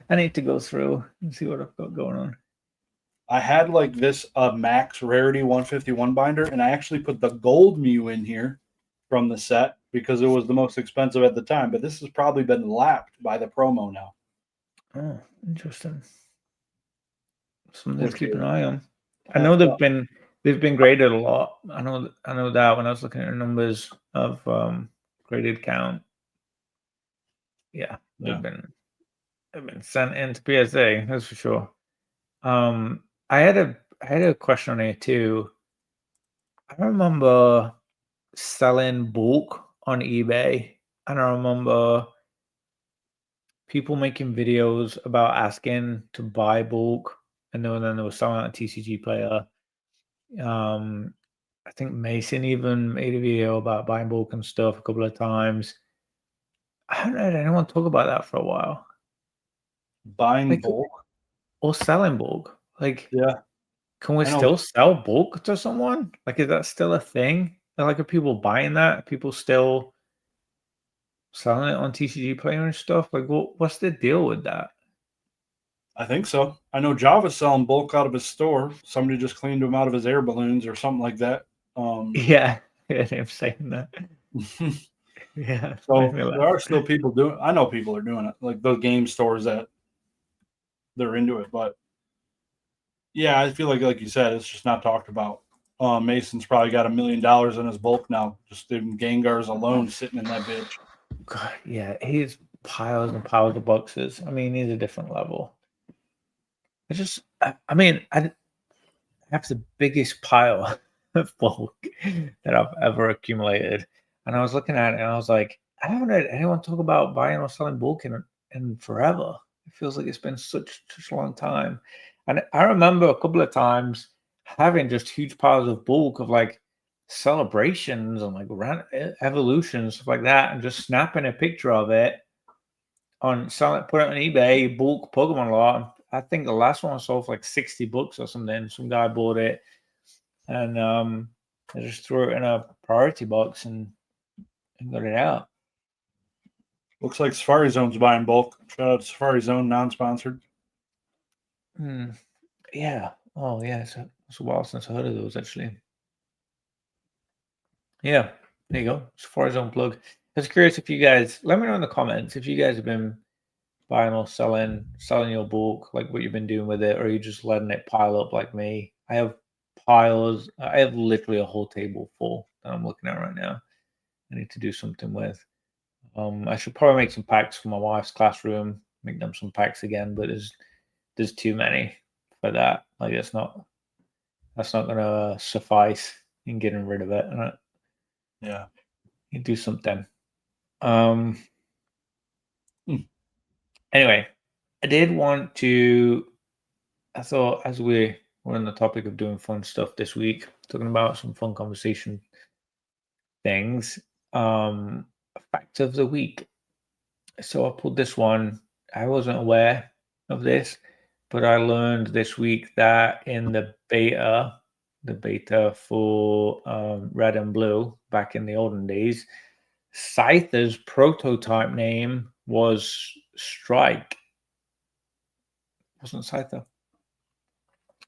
I need to go through and see what I've got going on. I had like this max rarity 151 binder, and I actually put the gold Mew in here from the set because it was the most expensive at the time. But this has probably been lapped by the promo now. Oh, interesting. Something to keep an Weird. eye on. I know they've been graded a lot. I know that when I was looking at the numbers of graded count. Yeah, they've been sent into PSA, that's for sure. I had a question on here too. I remember selling bulk on eBay, and I remember people making videos about asking to buy bulk, and then they were selling at a TCG player. I think Mason even made a video about buying bulk and stuff a couple of times. I haven't heard anyone talk about that for a while. Buying bulk or selling bulk. Like, yeah. can we still sell bulk to someone? Like, is that still a thing? Like, are people buying that? Are people still selling it on TCG Player and stuff? Like, what's the deal with that? I think so. I know Java's selling bulk out of his store. Somebody just cleaned him out of his air balloons or something like that. Yeah, I'm saying that. Yeah. So there are still people doing. I know people are doing it, like those game stores that they're into it. But yeah, I feel like you said, it's just not talked about. Mason's probably got $1 million in his bulk now, just in Gengars alone, sitting in that bitch. God, yeah, he's piles and piles of boxes. I mean, he's a different level. I have the biggest pile of bulk that I've ever accumulated. And I was looking at it and I was like, I haven't heard anyone talk about buying or selling bulk in forever. It feels like it's been such a long time. And I remember a couple of times having just huge piles of bulk of like celebrations and like evolutions, stuff like that, and just snapping a picture of it on selling, put it on eBay, bulk Pokemon lot. I think the last one I sold for like $60 or something. Some guy bought it, and I just threw it in a priority box and got it out. Looks like Safari Zone's buying bulk. Shout out to Safari Zone, non-sponsored. Yeah. Oh, yeah. It's a while since I heard of those, actually. Yeah. There you go. Safari Zone plug. I was curious if you guys, let me know in the comments if you guys have been buying or selling your bulk, like what you've been doing with it, or are you just letting it pile up like me? I have piles. I have literally a whole table full that I'm looking at right now. I need to do something with. I should probably make some packs for my wife's classroom, make them some packs again, but there's too many for that. Like that's not gonna suffice in getting rid of it. Yeah. You do something. Anyway, I did want to. I thought as we're on the topic of doing fun stuff this week, talking about some fun conversation things. Fact of the week. So I pulled this one. I wasn't aware of this, but I learned this week that in the beta for Red and Blue back in the olden days, Scyther's prototype name was Strike. It wasn't Scyther.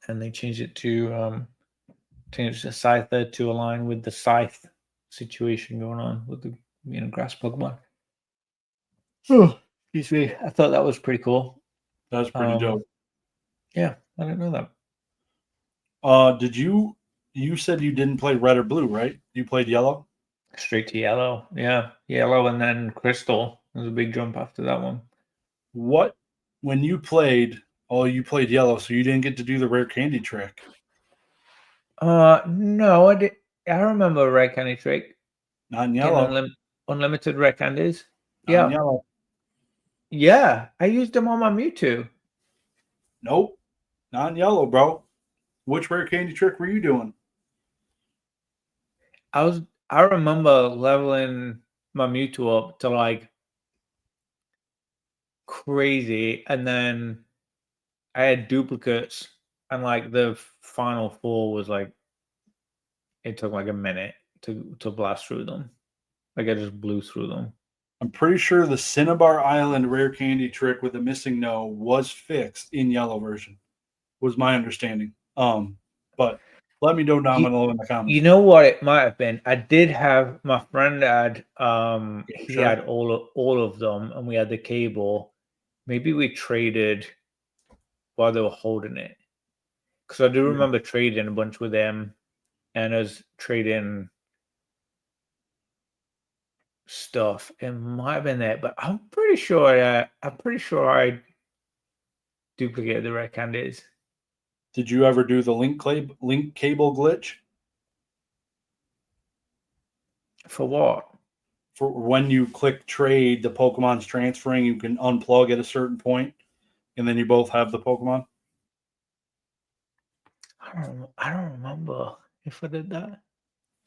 And they changed it to Scyther to align with the Scythe situation going on with the grass Pokemon. Oh, excuse me. I thought that was pretty cool. That's pretty dope. Yeah, I didn't know that. Did you said you didn't play red or blue, right? You played yellow? Straight to yellow. Yeah. Yellow and then crystal. There's a big jump after that one. When you played Oh, you played yellow, so you didn't get to do the rare candy trick. No, I did. I remember a red candy trick. Not in Getting yellow. unlimited red candies. Not in Yeah, yellow. yeah. I used them on my Mewtwo. Nope. Not in yellow, bro. Which rare candy trick were you doing? I remember leveling my Mewtwo up to like crazy, and then I had duplicates, and like the final four was like it took like a minute to blast through them. Like I just blew through them. I'm pretty sure the Cinnabar Island rare candy trick with the missing no was fixed in yellow version. Was my understanding. But let me know down below in the comments. You know what it might have been? I did have my friend had he Sure. had all of them, and we had the cable. Maybe we traded while they were holding it, because I do remember trading a bunch with them, and us trading stuff. It might have been there, but I'm pretty sure I duplicated the red candies. Did you ever do the link cable glitch? For what? For when you click trade, the Pokemon's transferring, you can unplug at a certain point, and then you both have the Pokemon. I don't remember if I did that.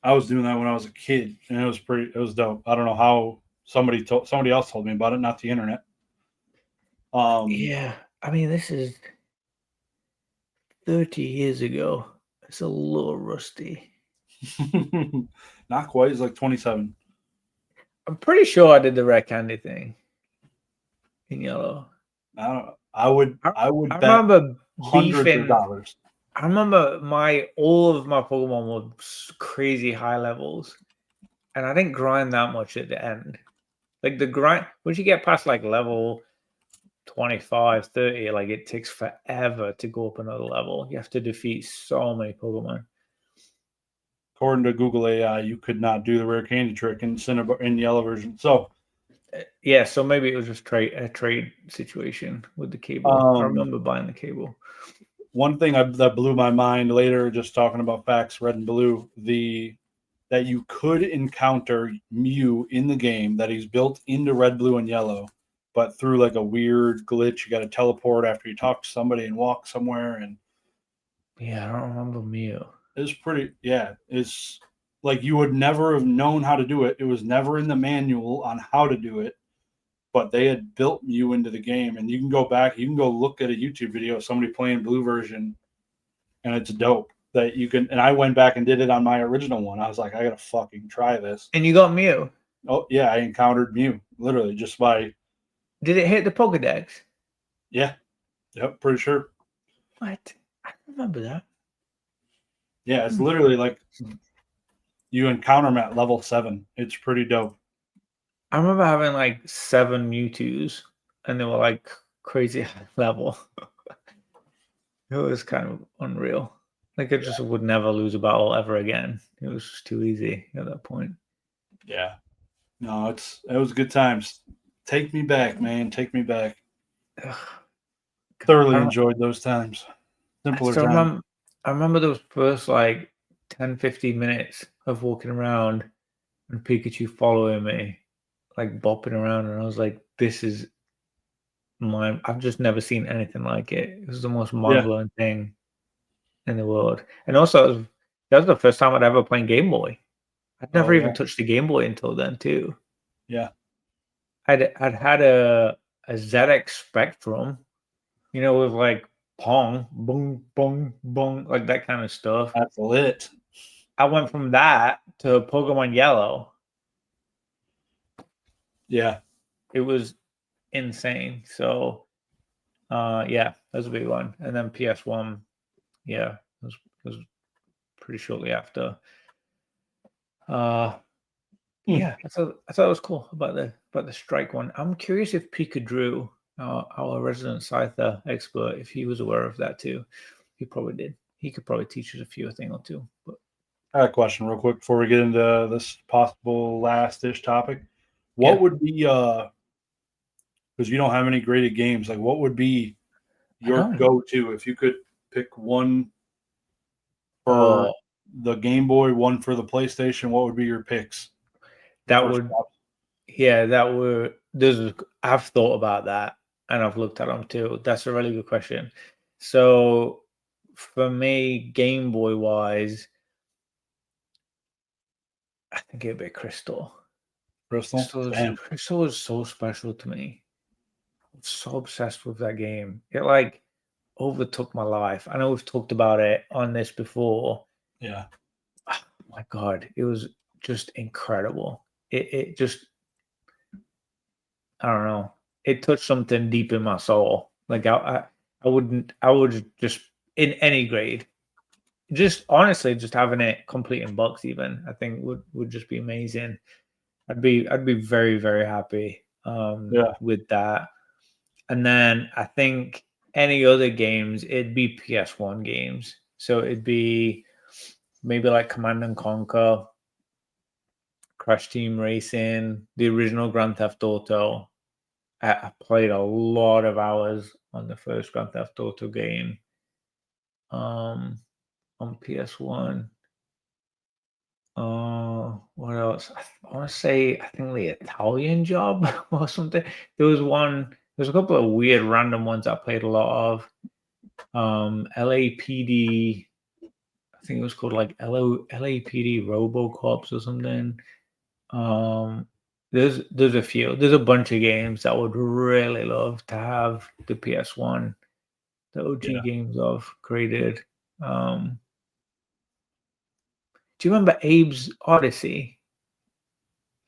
I was doing that when I was a kid, and it was dope. I don't know how somebody else told me about it, not the internet. Yeah, I mean, this is 30 years ago. It's a little rusty. Not quite. It's like 27. I'm pretty sure I did the red candy thing in yellow. I would I bet remember hundreds of beefing. dollars. I remember all of my Pokemon were crazy high levels, and I didn't grind that much at the end. Like the grind, once you get past like level 25, 30, like it takes forever to go up another level. You have to defeat so many Pokemon. According to Google AI, you could not do the rare candy trick in yellow version. So yeah, so maybe it was just a trade situation with the cable. I remember buying the cable. One thing that blew my mind later, just talking about facts, red and blue, that you could encounter Mew in the game that he's built into red, blue, and yellow, but through like a weird glitch, you got to teleport after you talk to somebody and walk somewhere. And yeah, I don't remember Mew. It's pretty, yeah. It's like you would never have known how to do it. It was never in the manual on how to do it, but they had built Mew into the game. And you can go back, you can go look at a YouTube video of somebody playing blue version, and it's dope that you can. And I went back and did it on my original one. I was like, I gotta fucking try this. And you got Mew? Oh yeah, I encountered Mew literally just by. Did it hit the Pokedex? Yeah, yep, pretty sure. What? I don't remember that. Yeah, it's literally like you encounter them at level 7. It's pretty dope. I remember having like 7 Mewtwo's, and they were like crazy high level. It was kind of unreal. Like I just would never lose a battle ever again. It was just too easy at that point. Yeah. No, it was good times. Take me back, man. Take me back. Ugh. Thoroughly enjoyed those times. Simpler times. I remember those first like 10, 15 minutes of walking around and Pikachu following me, like bopping around, and I was like, this is I've just never seen anything like it. It was the most mind-blowing thing in the world. And also that was the first time I'd ever played Game Boy. I'd never even touched the Game Boy until then too. Yeah. I'd had a ZX Spectrum, you know, with like Pong, boom, boom, boom, like that kind of stuff. That's lit. I went from that to Pokemon Yellow. Yeah. It was insane. So yeah, that was a big one. And then PS1, yeah, it was pretty shortly after. Yeah, I thought it was cool about the strike one. I'm curious if Pika Drew, our resident Scyther expert, if he was aware of that too. He probably did. He could probably teach us a thing or two. But I got a question real quick before we get into this possible last-ish topic. What would be because you don't have any graded games, like what would be your go-to, if you could pick one for the Game Boy, one for the PlayStation, what would be your picks? I've thought about that and I've looked at them too. That's a really good question. So for me, Game Boy wise, I think it'd be Crystal. Crystal is so special to me. I'm so obsessed with that game. It like overtook my life. I know we've talked about it on this before. Yeah. Oh my God, it was just incredible. It just, I don't know. It touched something deep in my soul. Like I would just in any grade. Just honestly, just having it complete in box even, I think would just be amazing. I'd be very, very happy with that. And then I think any other games, it'd be PS1 games. So it'd be maybe like Command and Conquer, Crash Team Racing, the original Grand Theft Auto. I played a lot of hours on the first Grand Theft Auto game on PS1. What else? I want to say, I think the Italian Job or something. There's a couple of weird random ones I played a lot of. LAPD, I think it was called like LAPD RoboCops or something. There's a few. There's a bunch of games that I would really love to have the PS1, the OG games of created. Do you remember Abe's Odyssey?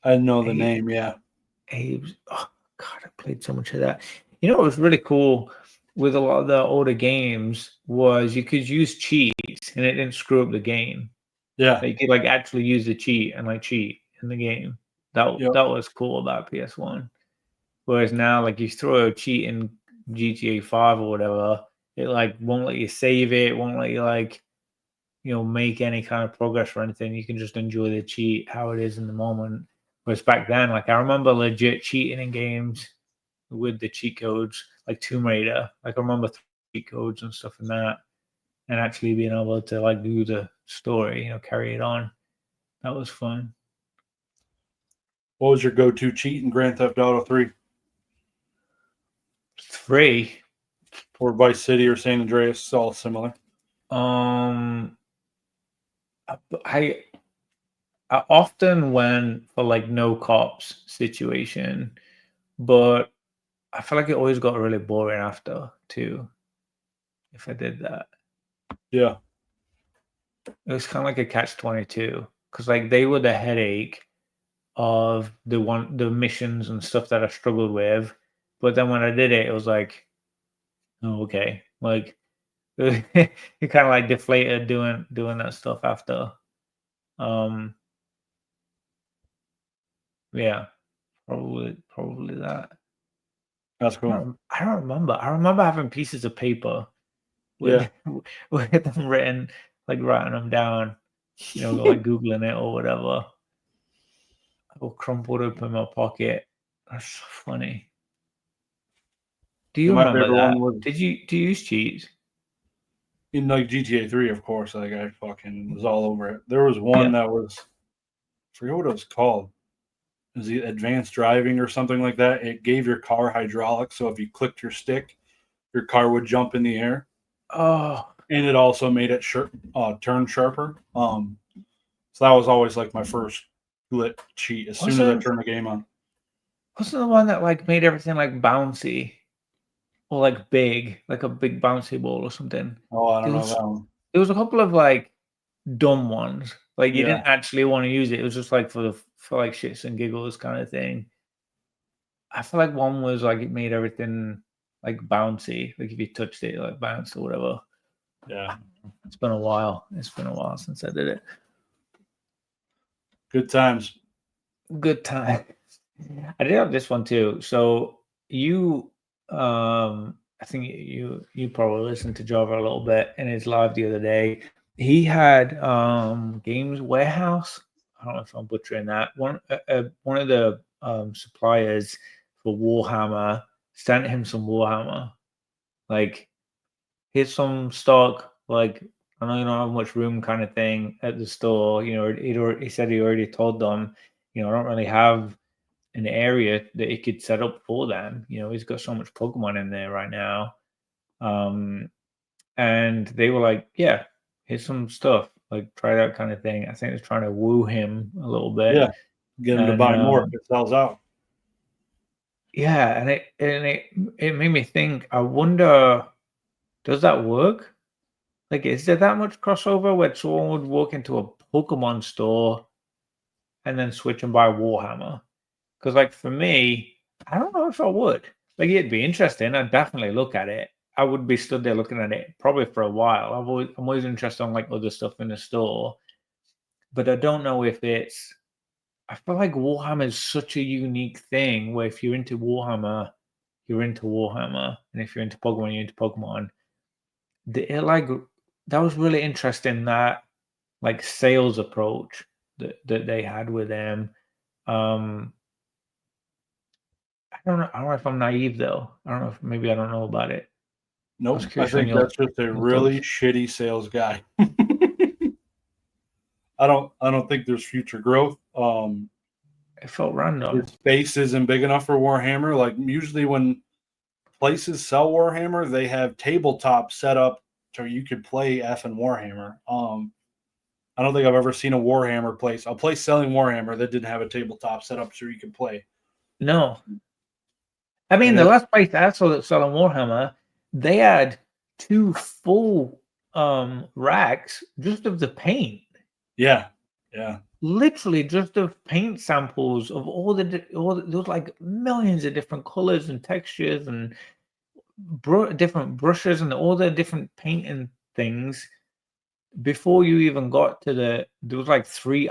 I know the name, yeah. Abe's, oh God, I played so much of that. You know what was really cool with a lot of the older games was you could use cheats and it didn't screw up the game. Yeah. Like, you could like actually use the cheat and like cheat in the game. That was cool about PS1. Whereas now, like you throw a cheat in GTA 5 or whatever, it like won't let you save it, won't let you like, make any kind of progress or anything. You can just enjoy the cheat how it is in the moment. Whereas back then, like I remember legit cheating in games with the cheat codes, like Tomb Raider. Like I remember cheat codes and stuff in that, and actually being able to like do the story, carry it on. That was fun. What was your go-to cheat in Grand Theft Auto 3? 3 or Vice City or San Andreas? All similar. I often went for like no cops situation, but I feel like it always got really boring after too. If I did that, yeah, it was kind of like a catch-22 because like they were the headache of the missions and stuff that I struggled with, but then when I did it, it was like, oh, okay, like you kind of like deflated doing that stuff after. Yeah, probably that. That's cool. I don't remember. I remember having pieces of paper with with them written, like writing them down, like Googling it or whatever. Or crumpled up in my pocket. That's so funny. Do you remember that? Do you use cheats? In like GTA 3, of course, like I fucking was all over it. There was one that was, I forget what it was called. It was the advanced driving or something like that. It gave your car hydraulics, so if you clicked your stick, your car would jump in the air. Oh. And it also made it turn sharper. So that was always like my first lit cheat as soon as I turned the game on. Wasn't the one that like made everything like bouncy? Or like big, like a big bouncy ball or something. Oh, I don't know that one. There was a couple of like dumb ones. Like you didn't actually want to use it. It was just like for like shits and giggles kind of thing. I feel like one was like it made everything like bouncy. Like if you touched it, it like bounced or whatever. Yeah. It's been a while. It's been a while since I did it. Good times. Good time. I did have this one too. So you I think you probably listened to Java a little bit in his live the other day. He had Games Warehouse. I don't know if I'm butchering that. One of the suppliers for Warhammer sent him some Warhammer. Like here's some stock, like, I know you don't have much room kind of thing at the store. You know, he said he already told them, you know, I don't really have an area that he could set up for them. You know, he's got so much Pokemon in there right now. And they were like, yeah, here's some stuff, like try that kind of thing. I think it's trying to woo him a little bit. Yeah, get him to buy more if it sells out. Yeah, and it made me think, I wonder, does that work? Like, is there that much crossover where someone would walk into a Pokemon store and then switch and buy Warhammer? Because, like, for me, I don't know if I would. Like, it'd be interesting. I'd definitely look at it. I would be stood there looking at it probably for a while. I'm always interested in like other stuff in the store, but I don't know if it's. I feel like Warhammer is such a unique thing where if you're into Warhammer, you're into Warhammer, and if you're into Pokemon, you're into Pokemon. That was really interesting, that like sales approach that they had with them. I don't know if I'm naive though. I don't know if maybe I don't know about it. Nope, I think that's just a really shitty sales guy. I don't think there's future growth. It felt random. The space isn't big enough for Warhammer. Like usually when places sell Warhammer, they have tabletop set up so you could play effing Warhammer. I don't think I've ever seen a place selling Warhammer that didn't have a tabletop set up so you could play. No. I mean, the last place I saw that selling Warhammer, they had 2 full racks just of the paint. Yeah. Literally just of paint samples of all there was like millions of different colors and textures and different brushes and all the different painting things. Before you even got to there was like 3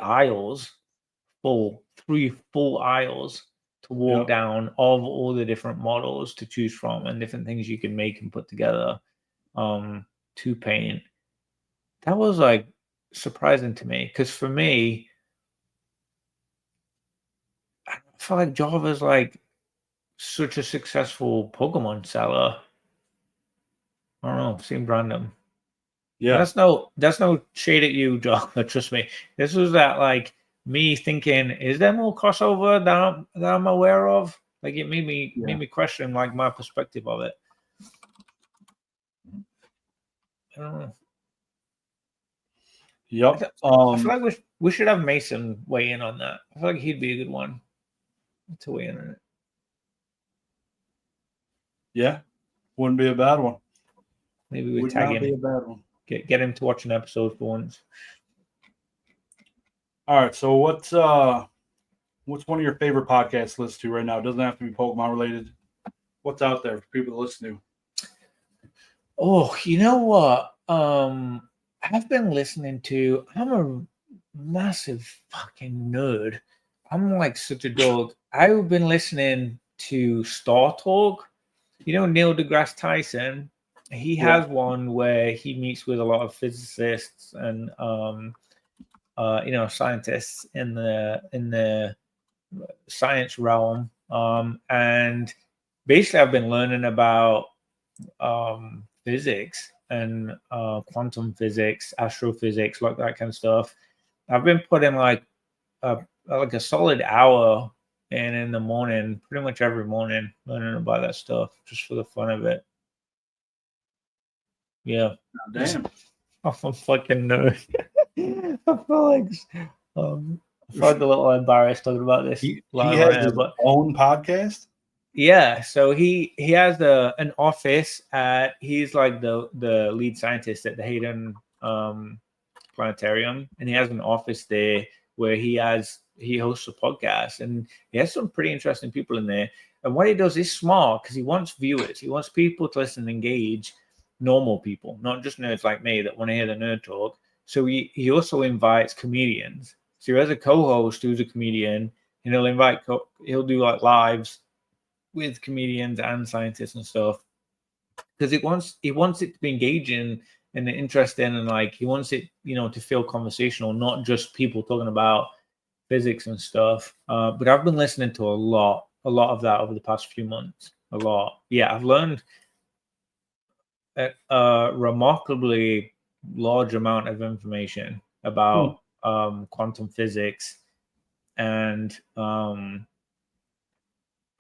full aisles to walk down of all the different models to choose from and different things you can make and put together to paint. That was like surprising to me, because for me, I feel like Java's like such a successful Pokemon seller. I don't know, seemed random. Yeah, that's no shade at you, Java. Trust me. This was that like me thinking, is there more crossover that I'm aware of? Like it made me question like my perspective of it. I don't know. Yep. I feel like we should have Mason weigh in on that. I feel like he'd be a good one to weigh in on it. Yeah, wouldn't be a bad one. Maybe we tag him. Be a bad one. Get him to watch an episode for once. All right. So what's one of your favorite podcasts to listen to right now? It doesn't have to be Pokemon related. What's out there for people to listen to? Oh, you know what? I've been listening to. I'm a massive fucking nerd. I'm like such a dog. I've been listening to Star Talk. You know Neil deGrasse Tyson. He has one where he meets with a lot of physicists and scientists in the science realm. And basically, I've been learning about physics and quantum physics, astrophysics, like that kind of stuff. I've been putting like a solid hour in the morning, pretty much every morning, learning about that stuff just for the fun of it. Yeah. Oh, damn. I'm a fucking nerd. I feel like a little embarrassed talking about this. He has his own podcast? Yeah, so he has an office at, he's like the lead scientist at the Hayden Planetarium, and he has an office there where he hosts a podcast, and he has some pretty interesting people in there. And what he does is smart because he wants viewers, he wants people to listen and engage, normal people, not just nerds like me that want to hear the nerd talk. So he also invites comedians. So he has a co-host who's a comedian, and he'll do like lives with comedians and scientists and stuff, because he wants it to be engaging and interesting, and like he wants it, to feel conversational, not just people talking about physics and stuff. But I've been listening to a lot of that over the past few months. A lot. Yeah, I've learned a remarkably large amount of information about quantum physics and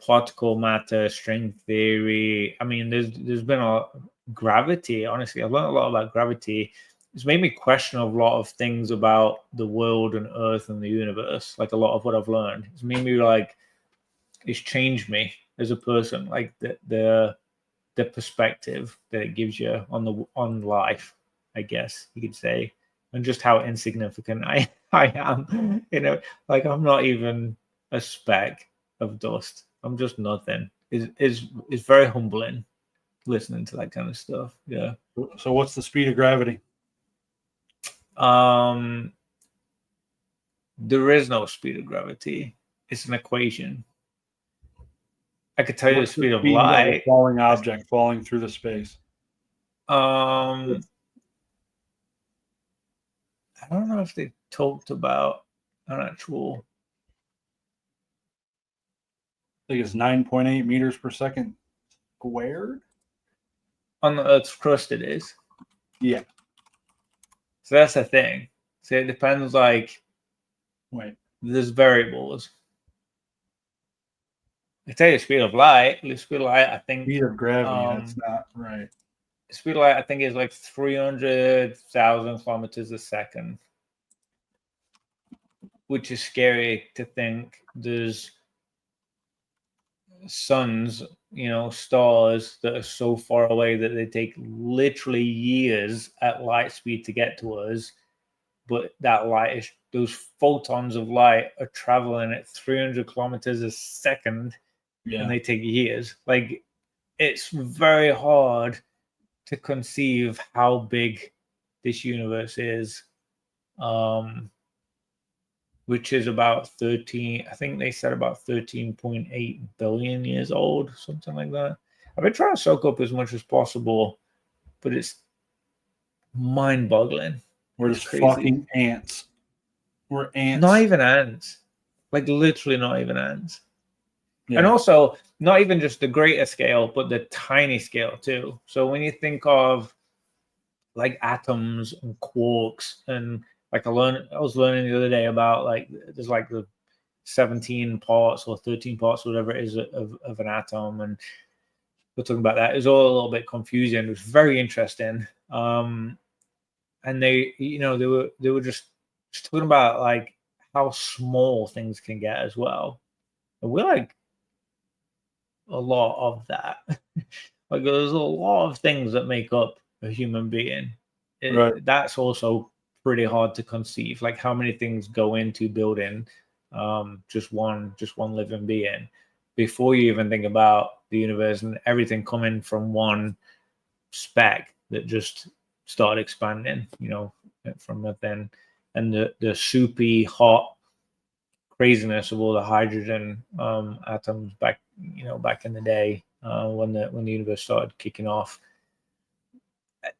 particle matter, string theory. I mean, there's been a gravity. Honestly, I've learned a lot about gravity. It's made me question a lot of things about the world and Earth and the universe. Like a lot of what I've learned, it's made me like, it's changed me as a person. Like the perspective that it gives you on life, I guess you could say, and just how insignificant I am. You know, like I'm not even a speck of dust. I'm just nothing. Is very humbling listening to that kind of stuff. Yeah. So what's the speed of gravity? There is no speed of gravity. It's an equation. I could tell you the speed of light. A falling object falling through the space. I don't know if they talked about an actual. I think it's 9.8 meters per second squared. On the Earth's crust, it is. Yeah. So that's the thing. So it depends. Like, wait, there's variables. I tell you, the speed of light. The speed of light, I think. Speed of gravity. That's not right. The speed of light, I think, is like 300,000 kilometers a second, which is scary to think. There's suns, you know, stars that are so far away that they take literally years at light speed to get to us, but that light is, those photons of light are traveling at 300 kilometers a second, and they take years. Like, it's very hard to conceive how big this universe is, which is about 13, I think they said about 13.8 billion years old, something like that. I've been trying to soak up as much as possible, but it's mind-boggling. We're just fucking ants. We're ants. Not even ants. Like, literally not even ants. Yeah. And also, not even just the greater scale, but the tiny scale too. So when you think of like atoms and quarks, and like I was learning the other day about, like, there's like the 17 parts or 13 parts, whatever it is, of an atom, and we're talking about that. It was all a little bit confusing. It was very interesting. And they, you know, they were just talking about like how small things can get as well. And we're like a lot of that. Like, there's a lot of things that make up a human being. Right. That's also pretty hard to conceive. Like, how many things go into building just one living being before you even think about the universe and everything coming from one speck that just started expanding, you know, from nothing, and the soupy hot craziness of all the hydrogen atoms back in the day, when the universe started kicking off.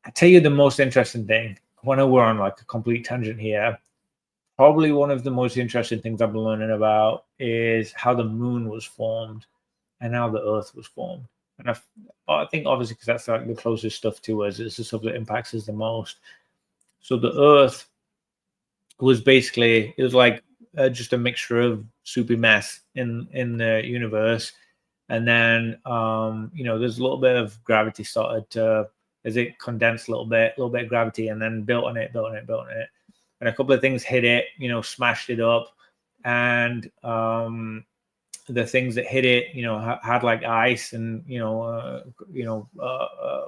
I tell you the most interesting thing. When we're on like a complete tangent here, probably one of the most interesting things I've been learning about is how the moon was formed and how the Earth was formed. And I think obviously because that's like the closest stuff to us, it's the stuff that impacts us the most. So the Earth was basically, it was like just a mixture of soupy mess in the universe, and then there's a little bit of gravity started to, as it condensed a little bit of gravity, and then built on it, and a couple of things hit it, smashed it up, and the things that hit it, had like ice and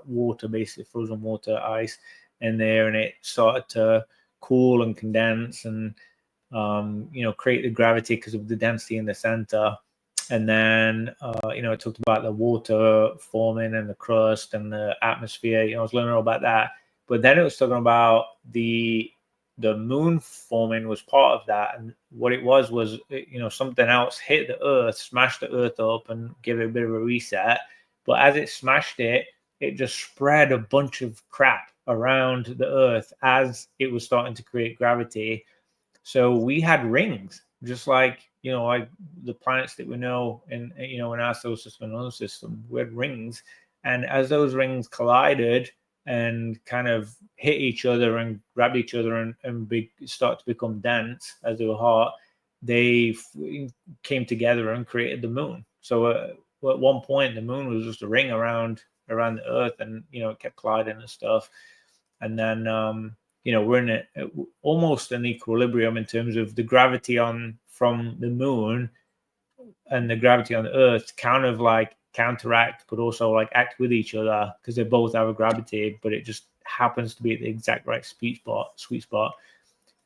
water, basically frozen water, ice in there, and it started to cool and condense and create the gravity because of the density in the center. And then it talked about the water forming and the crust and the atmosphere. I was learning all about that, but then it was talking about the moon forming was part of that, and what it was something else hit the Earth, smashed the Earth up, and gave it a bit of a reset. But as it smashed it, it just spread a bunch of crap around the Earth as it was starting to create gravity. So we had rings, just like like the planets that we know in our solar system and other system. We had rings, and as those rings collided, and kind of hit each other and grab each other and start to become dense as they were hot, they came together and created the moon. So at one point, the moon was just a ring around the Earth, and it kept colliding and stuff. And then we're in almost an equilibrium in terms of the gravity from the moon and the gravity on the Earth kind of like counteract, but also like act with each other because they both have a gravity, but it just happens to be at the exact right sweet spot.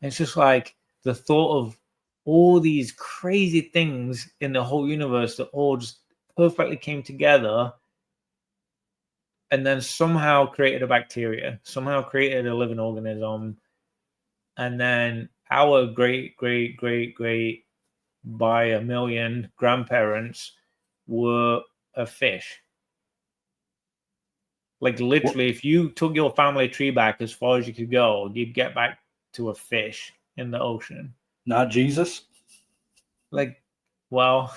And it's just like the thought of all these crazy things in the whole universe that all just perfectly came together and then somehow created a bacteria, somehow created a living organism, and then our great by a million grandparents were a fish. Like literally, if you took your family tree back as far as you could go, you'd get back to a fish in the ocean. Not Jesus? Like, well,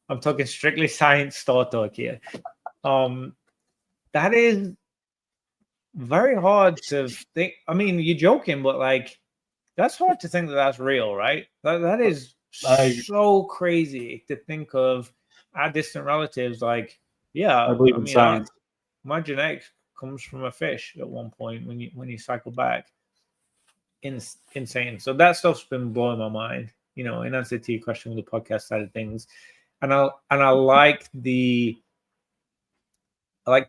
I'm talking strictly science Star Talk here. That is very hard to think. I mean, you're joking, but like, that's hard to think that that's real, right? That is so crazy to think of our distant relatives. Like, yeah, I believe in science. My genetics comes from a fish at one point when you cycle back. Insane. So that stuff's been blowing my mind. In answer to your question with the podcast side of things, and I like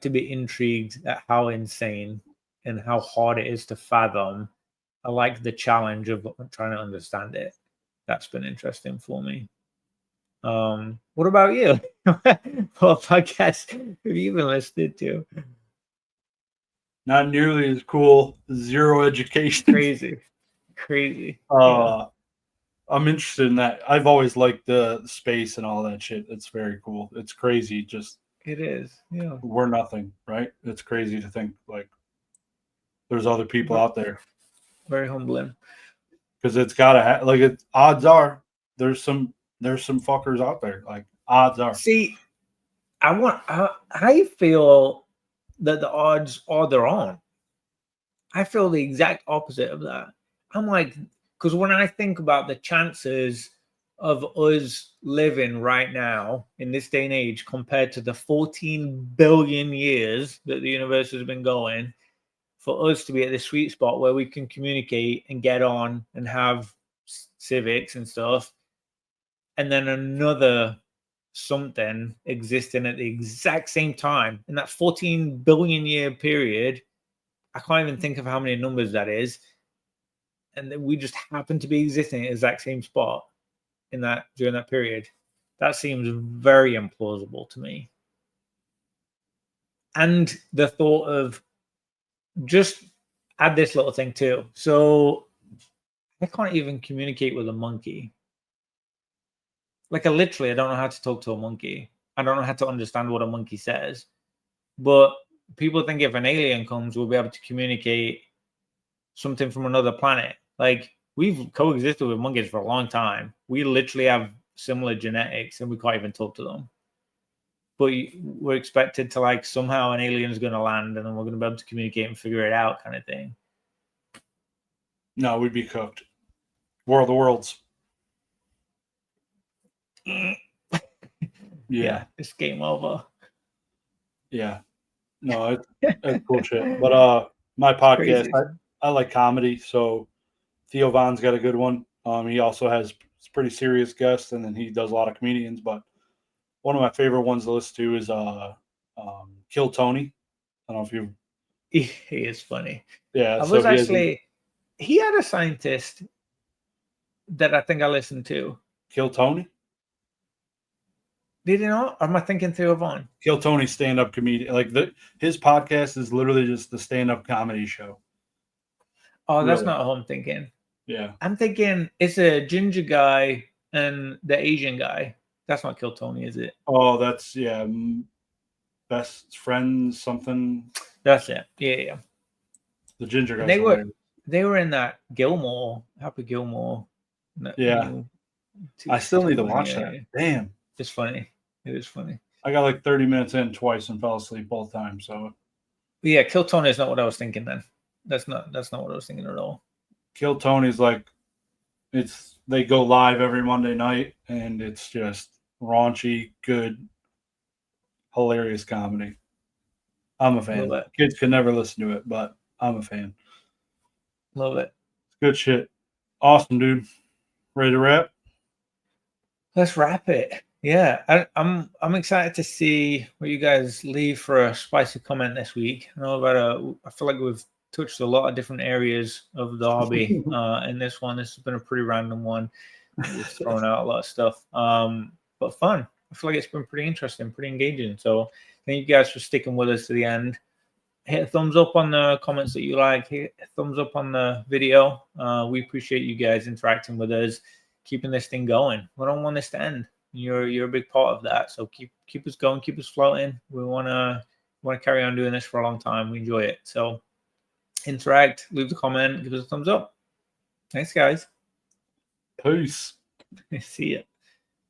to be intrigued at how insane and how hard it is to fathom. I like the challenge of trying to understand it. That's been interesting for me. What about you? What podcast have you been listening to? Not nearly as cool. Zero education. Crazy. I'm interested in that. I've always liked the space and all that shit. It's very cool. It's crazy. Just it is. Yeah. We're nothing, right? It's crazy to think like there's other people out there. Very humbling. Because it's gotta odds are there's some fuckers out there. Like odds are. See, I feel that the odds are their own. I feel the exact opposite of that. I'm like, because when I think about the chances of us living right now in this day and age compared to the 14 billion years that the universe has been going, for us to be at this sweet spot where we can communicate and get on and have civics and stuff, and then another something existing at the exact same time in that 14 billion year period, I can't even think of how many numbers that is, and we just happen to be existing at the exact same spot during that period. That seems very implausible to me. And the thought of just add this little thing too. So I can't even communicate with a monkey. Like I don't know how to talk to a monkey. I don't know how to understand what a monkey says. But people think if an alien comes, we'll be able to communicate something from another planet. Like we've coexisted with monkeys for a long time. We literally have similar genetics and we can't even talk to them. But we're expected to like somehow an alien is going to land and then we're going to be able to communicate and figure it out kind of thing. No, we'd be cooked. War of the Worlds. Yeah. It's game over. Yeah. No, it's bullshit. But my podcast, I like comedy, so Theo Von's got a good one. He also has pretty serious guests, and then he does a lot of comedians. But one of my favorite ones to listen to is Kill Tony. I don't know if you. He is funny. Yeah, he had a scientist that I think I listened to. Kill Tony. Did he not? Or am I thinking Theo Von? Kill Tony stand-up comedian. Like his podcast is literally just the stand-up comedy show. Oh, that's not what I'm thinking. Yeah. I'm thinking it's a ginger guy and the Asian guy. That's not Kill Tony, is it? Oh, that's best friends something. That's it. Yeah. The ginger guy. They were in that Happy Gilmore. Yeah. I still need to watch that. Yeah. Damn. It's funny. It is funny. I got like 30 minutes in twice and fell asleep both times. So Yeah, Kill Tony is not what I was thinking. Then that's not what I was thinking at all. Kill Tony's like they go live every Monday night, and it's just raunchy, good, hilarious comedy. I'm a fan. Love it. Kids can never listen to it, but I'm a fan. Love it. Good shit. Awesome, dude. Ready to wrap? Let's wrap it. Yeah, I'm excited to see what you guys leave for a spicy comment this week. I feel like we've touched a lot of different areas of the hobby in this one. This has been a pretty random one. We've thrown out a lot of stuff, but fun. I feel like it's been pretty interesting, pretty engaging. So thank you guys for sticking with us to the end. Hit a thumbs up on the comments that you like. Hit a thumbs up on the video. We appreciate you guys interacting with us, keeping this thing going. We don't want this to end. You're a big part of that. So keep us going, keep us floating. We wanna carry on doing this for a long time. We enjoy it. So interact, leave a comment, give us a thumbs up. Thanks, guys. Peace. See ya.